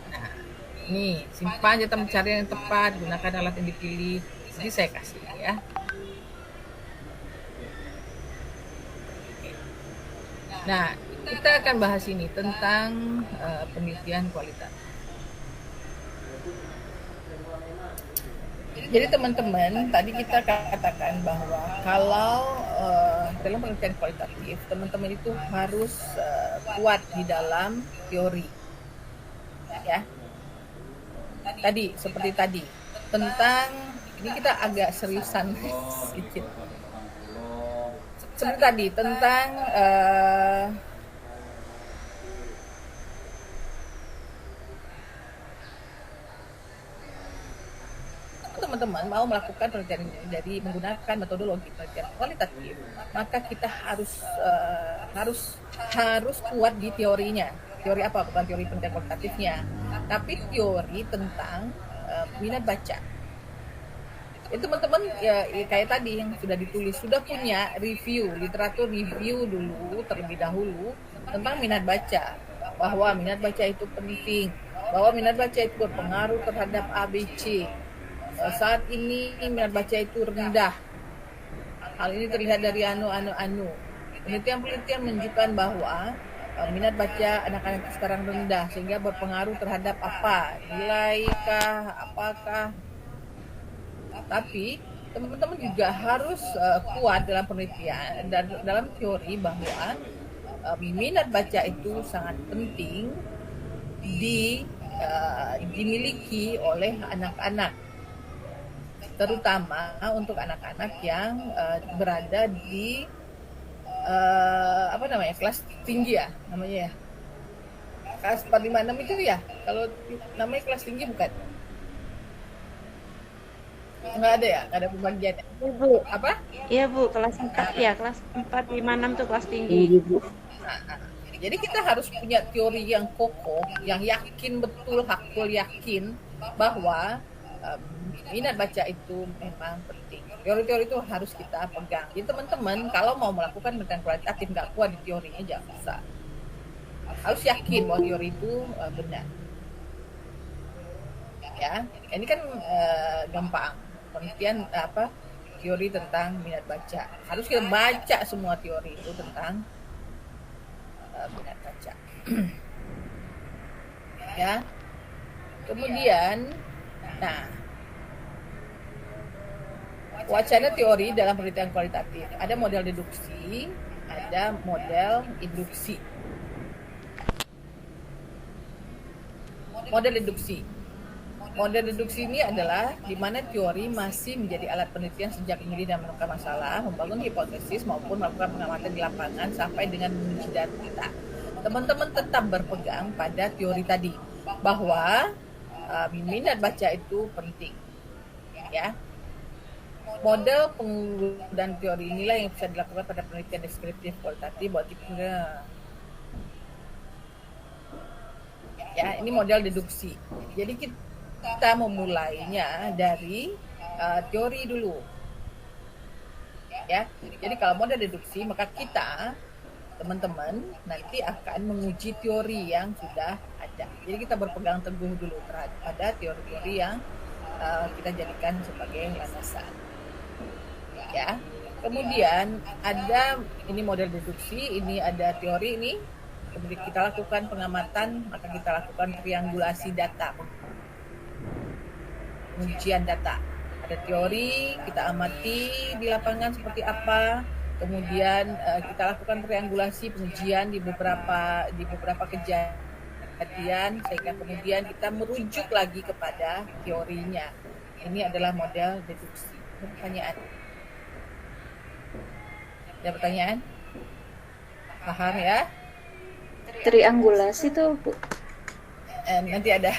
Nah, ini simpan data pencarian yang tepat, gunakan alat yang dipilih. Jadi saya kasih ya. Nah, kita akan bahas ini tentang penelitian kualitatif. Jadi teman-teman, tadi kita katakan bahwa kalau dalam penelitian kualitatif, teman-teman itu harus kuat di dalam teori. Ya. Tadi, seperti tadi, tentang ini kita agak seriusan sedikit. Seperti tadi tentang teman-teman mau melakukan penelitian dari menggunakan metodologi penelitian kualitatif, maka kita harus kuat di teorinya. Teori apa? Bukan teori penelitian kualitatifnya, tapi teori tentang minat baca. Itu teman-teman ya kayak tadi yang sudah ditulis, sudah punya review, literatur review dulu terlebih dahulu tentang minat baca, bahwa minat baca itu penting, bahwa minat baca itu berpengaruh terhadap ABC. Saat ini minat baca itu rendah. Hal ini terlihat dari anu. Penelitian menunjukkan bahwa minat baca anak-anak itu sekarang rendah, sehingga berpengaruh terhadap apa? Nilai-kah, apakah? Tapi teman-teman juga harus kuat dalam penelitian dan dalam teori bahwa minat baca itu sangat penting dimiliki oleh anak-anak, terutama untuk anak-anak yang berada di kelas tinggi ya namanya ya, kelas 456 itu ya, kalau namanya kelas tinggi bukan? Nggak ada ya, nggak ada pembagian. Bu, apa? Iya Bu, kelas 4 ya, kelas 4, 5, 6 tuh kelas tinggi. Jadi kita harus punya teori yang kokoh, yang yakin betul, hakul yakin bahwa minat baca itu memang penting. Teori-teori itu harus kita pegang. Jadi teman-teman kalau mau melakukan penelitian kualitatif nggak kuat di teorinya jangan usah. Harus yakin bahwa teori itu benar. Ya, ini kan gampang. Penelitian teori tentang minat baca. Harus kita baca semua teori itu tentang minat baca. Ya. Kemudian wacana teori dalam penelitian kualitatif. Ada model deduksi, ada model induksi. Model deduksi. Model deduksi ini adalah di mana teori masih menjadi alat penelitian sejak menyelidiki dan menemukan masalah, membangun hipotesis maupun melakukan pengamatan di lapangan sampai dengan menguji data. teman-teman tetap berpegang pada teori tadi bahwa minat baca itu penting, ya. Model penggunaan teori inilah yang bisa dilakukan pada penelitian deskriptif kualitatif buat ya, ini model deduksi. Jadi kita memulainya dari teori dulu, ya. Jadi kalau model deduksi, maka kita teman-teman nanti akan menguji teori yang sudah ada. Jadi kita berpegang teguh dulu pada teori-teori yang kita jadikan sebagai landasan, ya. Kemudian ada ini model deduksi, ini ada teori ini. Kemudian kita lakukan pengamatan, maka kita lakukan triangulasi data, pengujian data. Ada teori, kita amati di lapangan seperti apa, kemudian kita lakukan triangulasi pengujian di beberapa kejadian, sehingga kemudian kita merujuk lagi kepada teorinya. Ini adalah model deduksi. Pertanyaan? Ada pertanyaan? Paham ya? Triangulasi tuh Bu. Nanti ada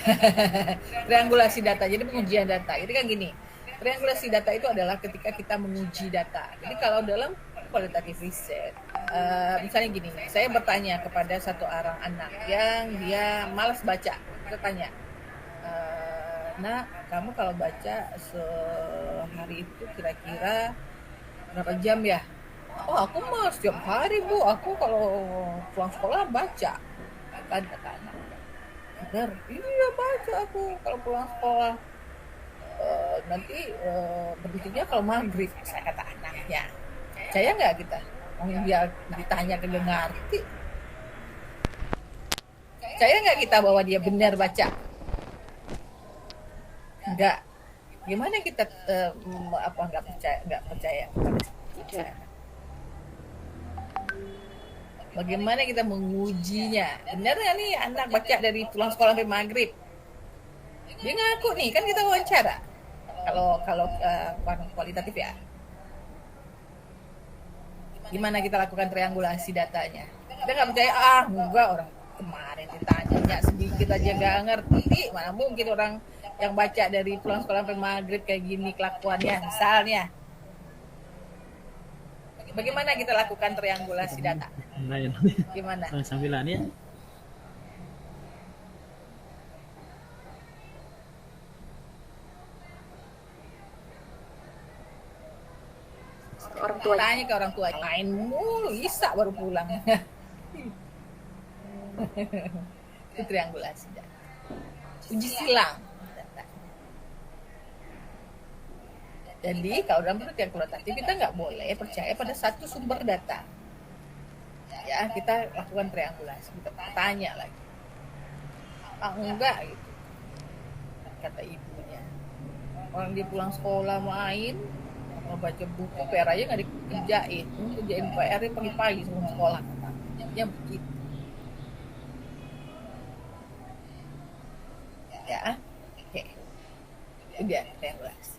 triangulasi data, jadi pengujian data. Jadi kan gini, triangulasi data itu adalah ketika kita menguji data. Jadi kalau dalam kualitatif riset, misalnya gini, saya bertanya kepada satu orang anak yang dia malas baca. Kita tanya, nak, kamu kalau baca sehari itu kira-kira berapa jam ya? Oh, aku mah setiap hari Bu, aku kalau pulang sekolah baca. Kan kata anak. Benar, iya baca aku kalau pulang sekolah. Nanti berhentinya kalau maghrib, saya kata anaknya. Percaya nggak kita? Dia ditanya ke ngerti. Percaya nggak kita bahwa dia benar baca? Enggak. Gimana kita nggak percaya? Tidak. Bagaimana kita mengujinya? Benar nggak nih anak baca dari pulang sekolah sampai maghrib? Dia ngaku nih, kan kita wawancara. Kalau kualitatif ya. Gimana kita lakukan triangulasi datanya? Kita nggak percaya, enggak, orang kemarin ditanya sedikit aja nggak ngerti. Mana mungkin orang yang baca dari pulang sekolah sampai maghrib kayak gini kelakuannya, misalnya. Bagaimana kita lakukan triangulasi data? Gimana? Sambilannya. Orang tua. Tanya ke orang tua, main mulu, Isa baru pulang. Itu triangulasi data. Uji silang. Jadi kalau dalam penelitian kualitatif kita nggak boleh percaya pada satu sumber data. Ya, kita lakukan triangulasi, kita tanya lagi. Enggak gitu, kata ibunya. Orang dia pulang sekolah main, mau baca buku, PR aja nggak dikerjain. Kerjain PR-nya pagi-pagi sebelum sekolah. Katanya begitu. Ya, oke. Udah triangulasi.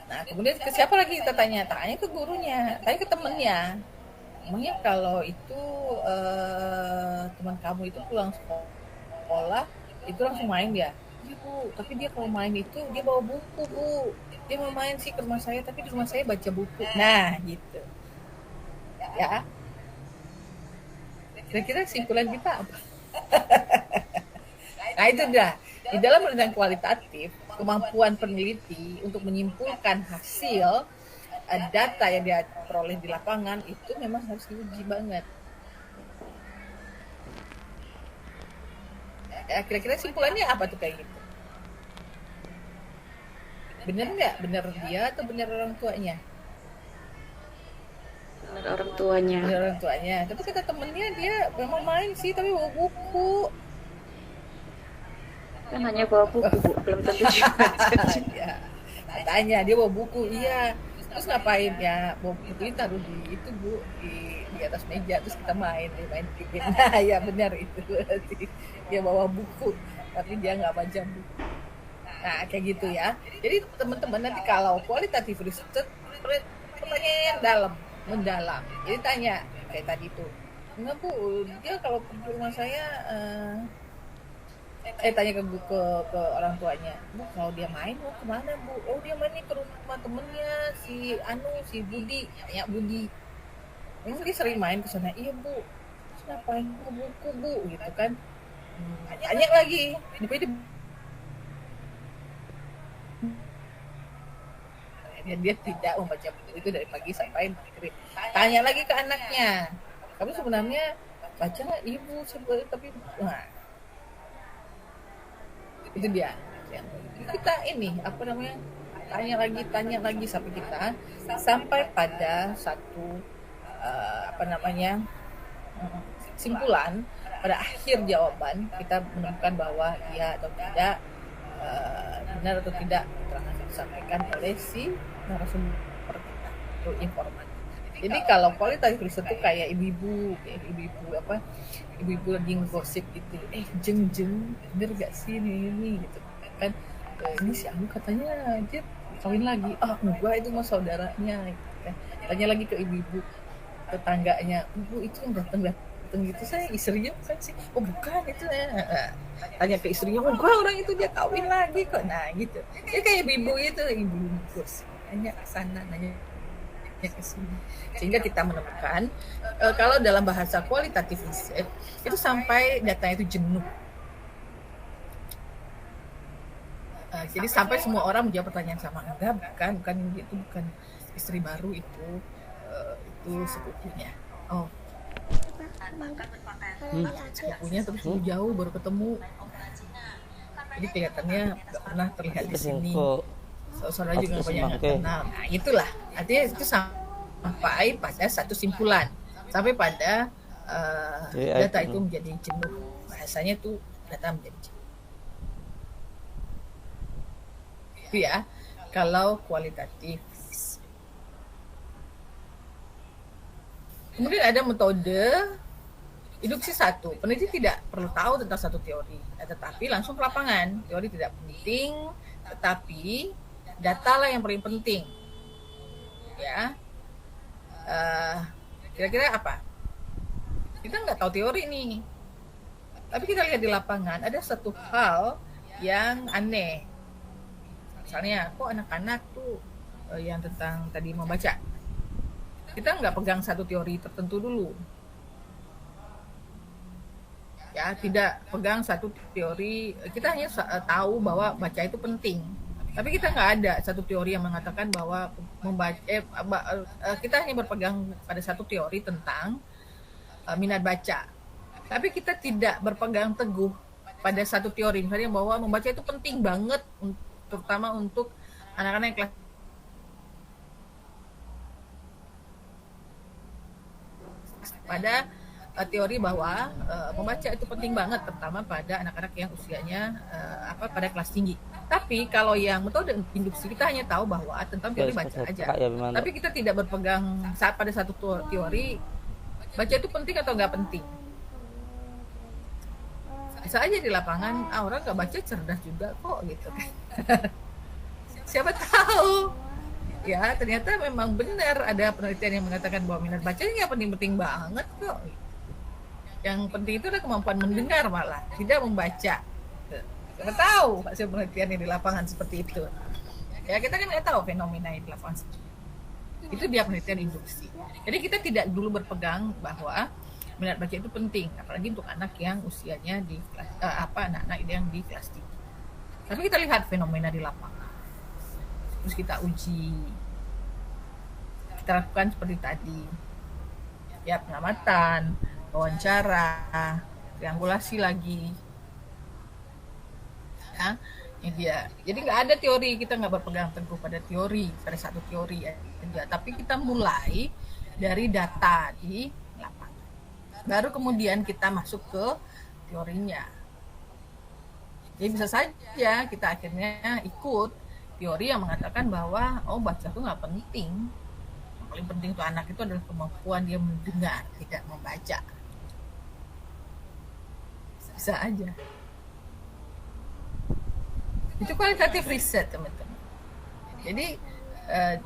Nah, kemudian ke siapa lagi kita tanya? Tanya ke gurunya, tanya ke temennya. Emangnya kalau itu teman kamu itu pulang sekolah itu langsung main ya? Iya Bu, tapi dia kalau main itu dia bawa buku Bu. Dia mau main sih ke rumah saya, tapi di rumah saya baca buku. Nah, gitu. Ya. Kira-kira kesimpulan kita apa? Nah, itu dah. Di dalam penelitian kualitatif, kemampuan peneliti untuk menyimpulkan hasil data yang dia peroleh di lapangan itu memang harus diuji banget. Ya, kira-kira simpulannya apa tuh kayak gitu? Bener nggak? Bener dia atau bener orang tuanya? Bener orang tuanya. Bener orang tuanya. Tapi kata temennya dia memang main sih, tapi bawa buku. Kan hanya bawa buku, Bu. Belum tentu juga. Ya. Katanya dia bawa buku, iya. Terus ngapain ya? Bawa buku itu taruh di itu Bu, di atas meja, terus kita main game. Nah, ya benar itu. Dia bawa buku, tapi dia nggak baca buku. Nah, kayak gitu ya. Jadi teman-teman nanti kalau kualitatif riset, pertanyaan yang mendalam. Jadi tanya kayak tadi tuh, Enggak Bu, dia kalau pergi ke rumah saya tanya ke orang tuanya, Bu kalau dia main mau kemana Bu? Oh dia main nih ke rumah temennya si Budi, ya Budi. Emang dia sering main ke sana? Iya Bu. Terus ngapain ke buku Bu gitu kan? Tanya lagi, dia tidak membaca buku itu dari pagi sampai maghrib. Tanya lagi ke anaknya, kamu sebenarnya baca nggak? Ibu sebenarnya tapi itu dia. Kita ini apa namanya? Tanya lagi sampai pada satu simpulan. Pada akhir jawaban kita menemukan bahwa iya atau tidak, benar atau tidak keterangan yang disampaikan oleh si narasumber kita itu informan. Jadi kalau kualitatif riset itu kayak ibu-ibu lagi ngegosip gitu, jeng bener gak sih ini gitu kan, ini si Anu katanya dia kawin lagi, enggak itu mah saudaranya gitu kan. Tanya lagi ke ibu-ibu tetangganya, ibu itu yang datang gitu, saya istrinya bukan sih, bukan itu ya. Tanya ke istrinya, enggak orang itu dia kawin lagi kok, nah gitu. Dia kayak ibu nanya ke sana, nanya ke sini, sehingga kita menemukan kalau dalam bahasa kualitatif riset itu sampai datanya itu jenuh. Jadi sampai semua orang menjawab pertanyaan sama, bukan itu bukan istri baru, itu sepupunya. Sepupunya terus jauh baru ketemu. Jadi kelihatannya nggak pernah terlihat di sini. Saudara juga banyak yang kenal. Nah itulah, artinya itu sampai pada satu simpulan, sampai pada data itu menjadi jenuh. Bahasanya itu data menjadi jenuh. Itu ya, kalau kualitatif. Kemudian ada metode induksi 1. Peneliti tidak perlu tahu tentang satu teori, tetapi langsung ke lapangan. Teori tidak penting, tetapi data lah yang paling penting. Ya, kira-kira apa? Kita nggak tahu teori nih, tapi kita lihat di lapangan ada satu hal yang aneh. Misalnya, kok anak-anak tuh yang tentang tadi membaca, kita nggak pegang satu teori tertentu dulu. Ya, tidak pegang satu teori, kita hanya tahu bahwa baca itu penting. Tapi kita nggak ada satu teori yang mengatakan bahwa kita hanya berpegang pada satu teori tentang minat baca. Tapi kita tidak berpegang teguh pada satu teori, misalnya bahwa membaca itu penting banget, terutama untuk anak-anak yang kelas pada teori bahwa membaca itu penting banget, terutama pada anak-anak yang usianya pada kelas tinggi. Tapi kalau yang metode induksi kita hanya tahu bahwa tentang teori baca aja. Tapi kita tidak berpegang pada satu teori baca itu penting atau nggak penting. Bisa aja di lapangan orang nggak baca cerdas juga kok gitu kan. Siapa tahu ya ternyata memang benar ada penelitian yang mengatakan bahwa minat bacanya nggak penting-penting banget kok. Yang penting itu adalah kemampuan mendengar, malah tidak membaca. Kita tahu hasil penelitian yang di lapangan seperti itu. Ya kita kan nggak tahu fenomena yang di lapangan seperti itu. Itu dia penelitian induksi. Jadi kita tidak dulu berpegang bahwa minat baca itu penting, apalagi untuk anak yang usianya di kelas anak-anak yang di kelas 3. Tapi kita lihat fenomena di lapangan. Terus kita uji. Kita lakukan seperti tadi. Ya, pengamatan, wawancara, triangulasi lagi. Ya, ini dia. Jadi nggak ada teori, kita nggak berpegang teguh pada teori, pada satu teori ya. Tapi kita mulai dari data di lapangan. Baru kemudian kita masuk ke teorinya. Jadi bisa saja kita akhirnya ikut teori yang mengatakan bahwa baca itu nggak penting. Yang paling penting untuk anak itu adalah kemampuan dia mendengar, tidak membaca. Bisa aja. Itu kualitatif riset teman-teman. Jadi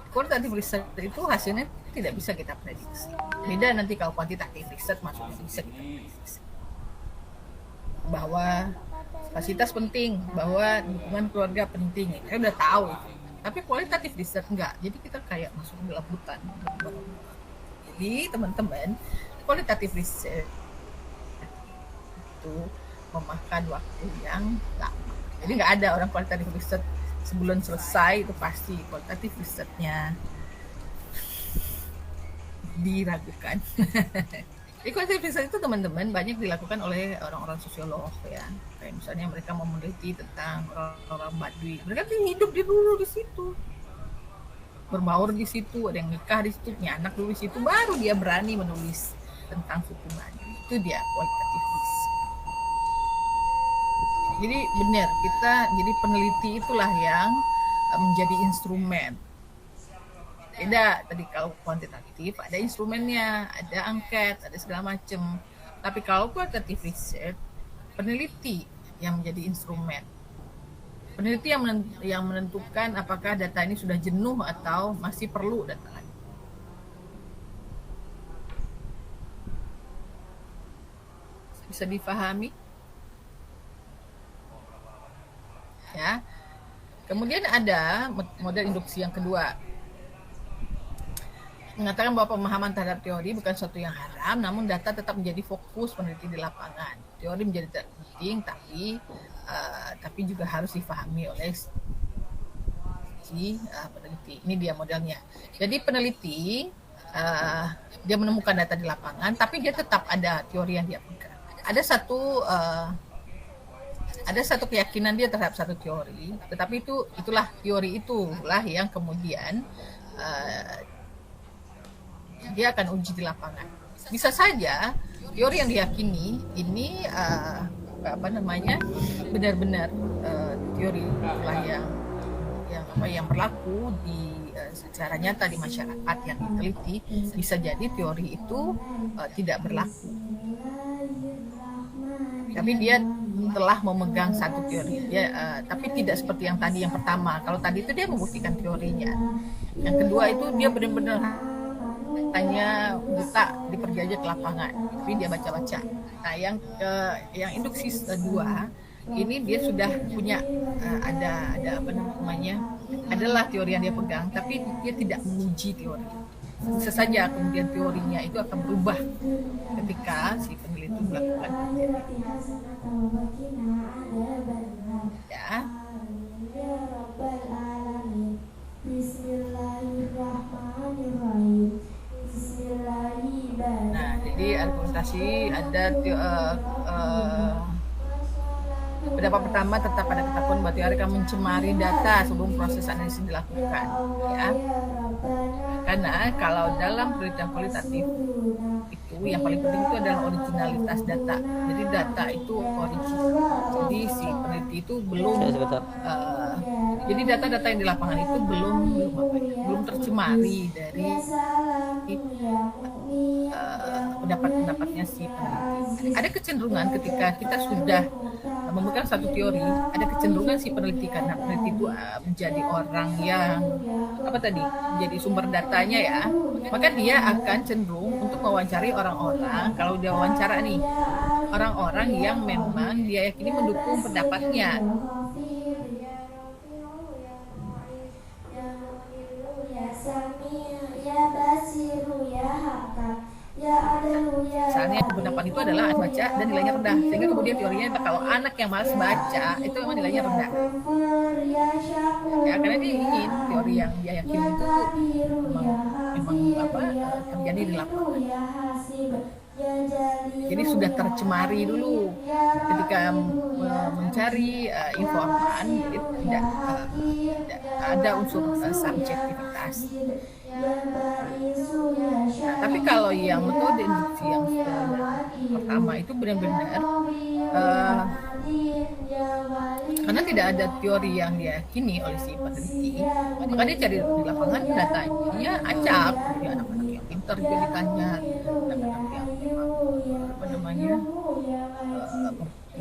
Qualitative research itu hasilnya tidak bisa kita prediksi. Beda nanti kalau quantitative research maksudnya bisa kita prediksi. Bahwa kapasitas penting, bahwa dukungan keluarga penting. Saya udah tahu itu. Tapi kualitatif research enggak. Jadi kita kayak masuk ke dalam hutan. Jadi teman-teman, kualitatif research itu memakan waktu yang lama. Jadi nggak ada orang kualitatif research sebulan selesai, itu pasti kualitatif researchnya diragukan. Jadi kualitatif research itu teman-teman banyak dilakukan oleh orang-orang sosiolog ya. Kayak misalnya mereka mau meneliti tentang orang-orang Baduy. Mereka hidup dulu di situ, berbaur di situ, ada yang nikah di situ, punya anak dulu di situ, baru dia berani menulis tentang suku Baduy. Itu dia kualitatif research. Jadi benar, kita jadi peneliti itulah yang menjadi instrumen. Beda tadi kalau kuantitatif ada instrumennya, ada angket, ada segala macam. Tapi kalau kualitatif research, peneliti yang menjadi instrumen. Peneliti yang menentukan apakah data ini sudah jenuh atau masih perlu data lain. Bisa dipahami? Ya. Kemudian ada model induksi yang kedua, mengatakan bahwa pemahaman terhadap teori bukan sesuatu yang haram, namun data tetap menjadi fokus peneliti di lapangan. Teori menjadi penting, tapi juga harus difahami oleh si peneliti. Ini dia modelnya. Jadi peneliti dia menemukan data di lapangan, tapi dia tetap ada teori yang dia pegang. Ada satu keyakinan dia terhadap satu teori, tetapi itulah teori itulah yang kemudian dia akan uji di lapangan. Bisa saja teori yang diyakini ini benar-benar teori itulah yang berlaku di secara nyata di masyarakat yang diteliti. Bisa jadi teori itu tidak berlaku, tapi dia telah memegang satu teori. Tapi tidak seperti yang tadi yang pertama. Kalau tadi itu dia membuktikan teorinya. Yang kedua itu dia benar-benar hanya buta dipergi aja ke lapangan, tapi dia baca-baca. Nah, yang induksi kedua ini dia sudah punya adalah teori yang dia pegang, tapi dia tidak menguji teori. Bisa saja kemudian teorinya itu akan berubah ketika si peneliti melakukan penelitian. Ya. Nah, jadi argumentasi ada pendapat pertama, tetap ada ketakutan bahwa teori akan mencemari data sebelum proses analisis dilakukan. Ya. Karena kalau dalam penelitian kualitatif itu yang paling penting itu adalah originalitas data. Jadi data itu original. Jadi si peneliti itu belum jadi data-data yang di lapangan itu belum tercemari dari pendapat-pendapatnya si peneliti. Ada kecenderungan ketika kita sudah memegang satu teori, ada kecenderungan si peneliti, karena peneliti itu menjadi orang yang menjadi sumber datanya ya, maka dia akan cenderung untuk mewawancari orang-orang. Kalau dia wawancara nih orang-orang yang memang dia yakini mendukung pendapatnya. Misalnya pendapat itu adalah baca dan nilainya rendah, sehingga kemudian teorinya kalau anak yang malas baca itu memang nilainya rendah. Ya, karena dia ingin teori yang dia yakini itu memang terjadi di lapangan. Jadi sudah tercemari dulu ketika mencari informan, jadi tidak ada unsur subjektivitas. Nah, tapi kalau yang metode induksi yang pertama itu benar-benar karena tidak ada teori yang diyakini oleh si peneliti, maka dia cari di lapangan datanya acak. Jadi anak-anak yang pintar juga ditanya, anak-anak yang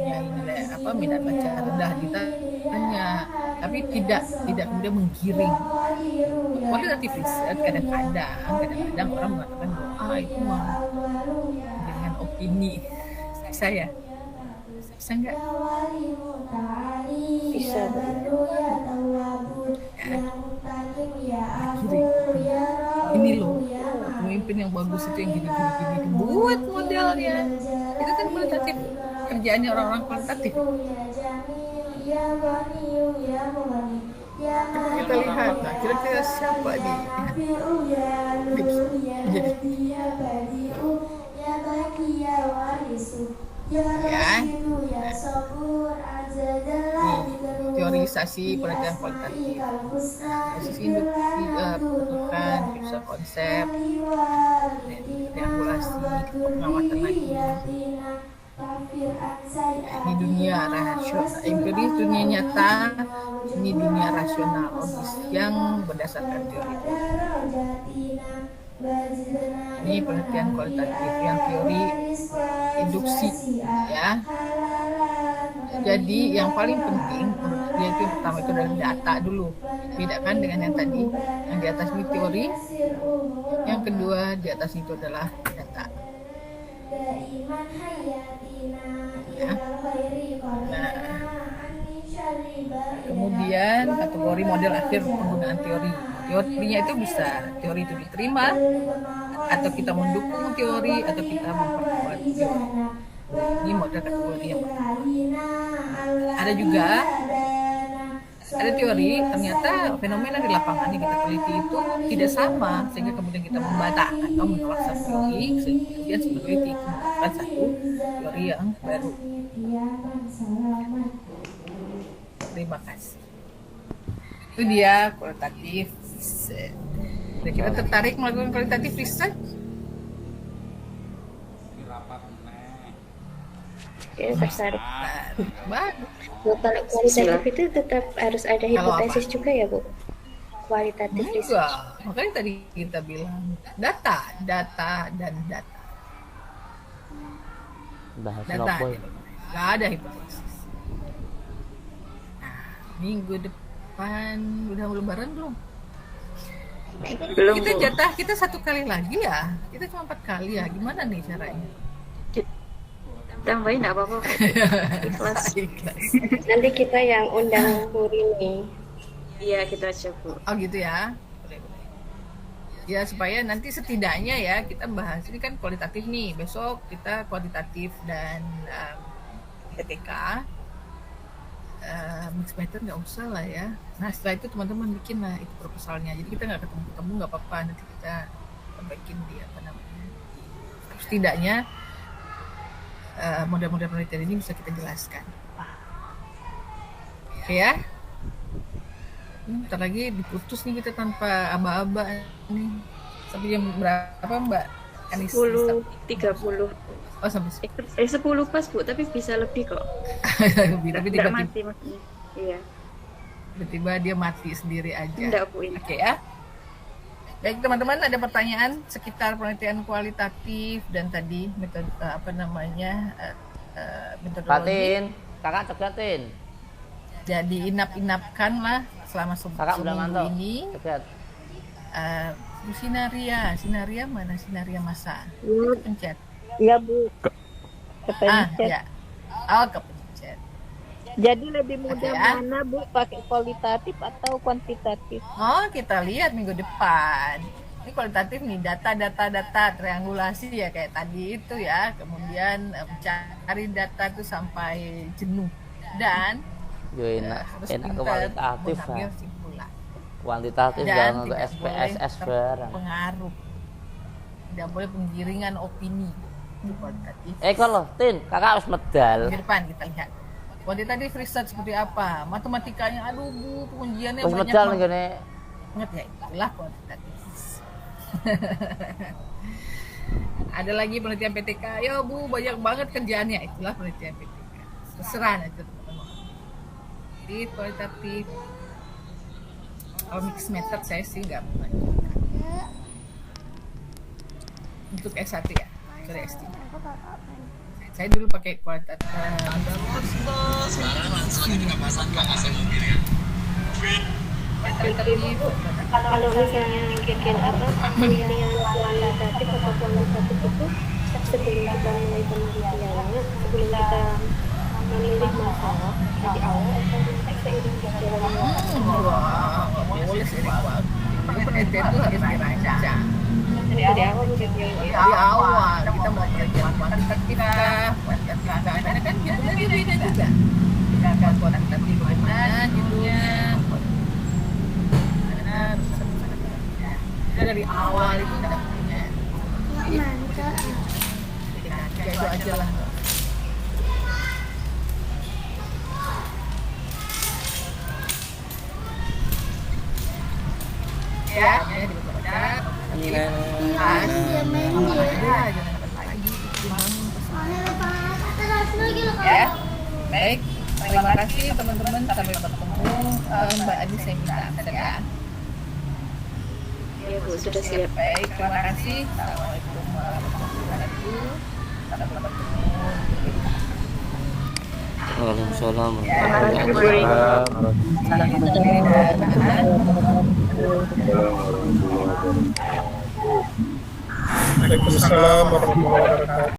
mempunyai nilai minat baca rendah ditanya, tapi tidak kemudian menggiring. Kualitatif riset kadang-kadang orang mengatakan bahwa itu mah dengan opini saya. Bisa nggak? Bisa. Ini loh pemimpin yang bagus itu yang gini buat modelnya. Itu kan kualitatif, kerjaannya orang-orang kualitatif. Kita lihat, nah, kira-kira siapa nih? Ya, teorisasi penelitian kualitatif, bentukan, usaha konsep, triangulasi, pengamatan lagi. Ini dunia rasional, empiris dunia nyata, ini dunia rasional logis yang berdasarkan teori. Ini penelitian kualitatif yang teori induksi, ya. Jadi yang paling penting yaitu yang pertama itu adalah data dulu. Bedakan dengan yang tadi, yang di atas ini teori, yang kedua di atas itu adalah data. Ya. Nah, kemudian kategori model akhir penggunaan teori. Teorinya itu bisa teori itu diterima, atau kita mendukung teori, atau kita memperkuat teori. Ini model kategori yang ada juga ada teori ternyata fenomena di lapangan yang kita teliti itu tidak sama, sehingga kemudian kita membantah atau menolak satu teori, kemudian meneliti menemukan satu teori yang baru. Terima kasih. Itu dia kualitatif riset. Kita tertarik melakukan kualitatif riset? Ya, tertarik. Bagus. Bu, kalau kualitatif itu tetap harus ada hipotesis juga ya, Bu? Kualitatif riset. Makanya tadi kita bilang data. Bahas Data. nopo. Nggak ada hipotesis. Nah, minggu depan udah mau lebaran belum? Belum, Kita Bu. jatah kita 1 kali lagi ya. Kita cuma 4 kali ya. Gimana nih caranya? Tambahin nggak apa-apa. Ikhlas. Nanti kita yang undang Bu Rini. Iya, kita aja, Bu. Oh gitu ya. Boleh. Ya supaya nanti setidaknya ya kita bahas ini kan kualitatif nih. Besok kita kuantitatif dan PTK. Mixed method nggak usah lah ya. Nah setelah itu teman-teman bikin lah itu proposalnya. Jadi kita nggak ketemu nggak apa-apa. Nanti kita bikin dia apa namanya. Setidaknya model-model penelitian ini bisa kita jelaskan. Oke ya. Bentar lagi diputus nih kita tanpa aba-aba nih. Sampai jam berapa Mbak Anis? 10.30. Oh sampai 10 pas, Bu, tapi bisa lebih kok. tapi tiba-tiba mati maksudnya. Iya. Tiba-tiba dia mati sendiri aja. Enggak, Bu, ini. Oke ya. Baik teman-teman, ada pertanyaan sekitar penelitian kualitatif dan tadi metode metodologi. Kakak coklatin. Jadi inap-inapkan lah selama seminggu ini. Sinaria mana? Sinaria masa. Pencet. Iya, Bu. Kepencet. Ya. Oh, kepencet. Jadi lebih mudah ya. mana, Bu, pakai kualitatif atau kuantitatif? Oh, kita lihat minggu depan. Ini kualitatif nih, data, triangulasi ya kayak tadi itu ya. Kemudian mencari data itu sampai jenuh. Dan harus enak pintar kualitatif mengambil simpulan. Kuantitatif dan untuk SPSS barang. Pengaruh. Tidak boleh penggiringan opini. Itu kualitatif. Kalau Tin, kakak harus medal. Minggu depan kita lihat. Kuantitatif riset seperti apa? Matematikanya, aduh Bu, pengujiannya Terus banyak. medal nih. Ingat ya, itulah kuantitatif. Ada lagi penelitian PTK. Yo Bu, banyak banget kerjaannya. Itulah penelitian PTK. Terserah aja teman-teman. Jadi kualitatif. Kalau mixed method saya sih nggak melanjutkan. Untuk S1 ya, dari S3. Saya dulu pakai kualitas Kalau misalnya bikin apa penilaian kualitatif atau kualitatif itu sebelum kita mulai penelitiannya, sebelum kita memilih masalah dari awal atau seiring berjalannya waktu. boleh seiring waktu. Penelitian itu harus dirancang Dari awal begitu. dari awal. Kita mau penelitian kuantitatif kah, kualitatif kah, karena kan judulnya beda juga. Kita kuantitatif mana judulnya, dari awal itu udah punya. Kayak itu aja lah. Ya, dibaca. Ya, baik. Terima kasih teman-teman. Sampai bertemu. Mbak Adi saya minta absen ya. Ya Bu, sudah siap. Baik, terima kasih. Assalamualaikum warahmatullahi wabarakatuh. Sampai bertemu. Waalaikumsalam warahmatullahi Waalaikumsalam warahmatullahi wabarakatuh.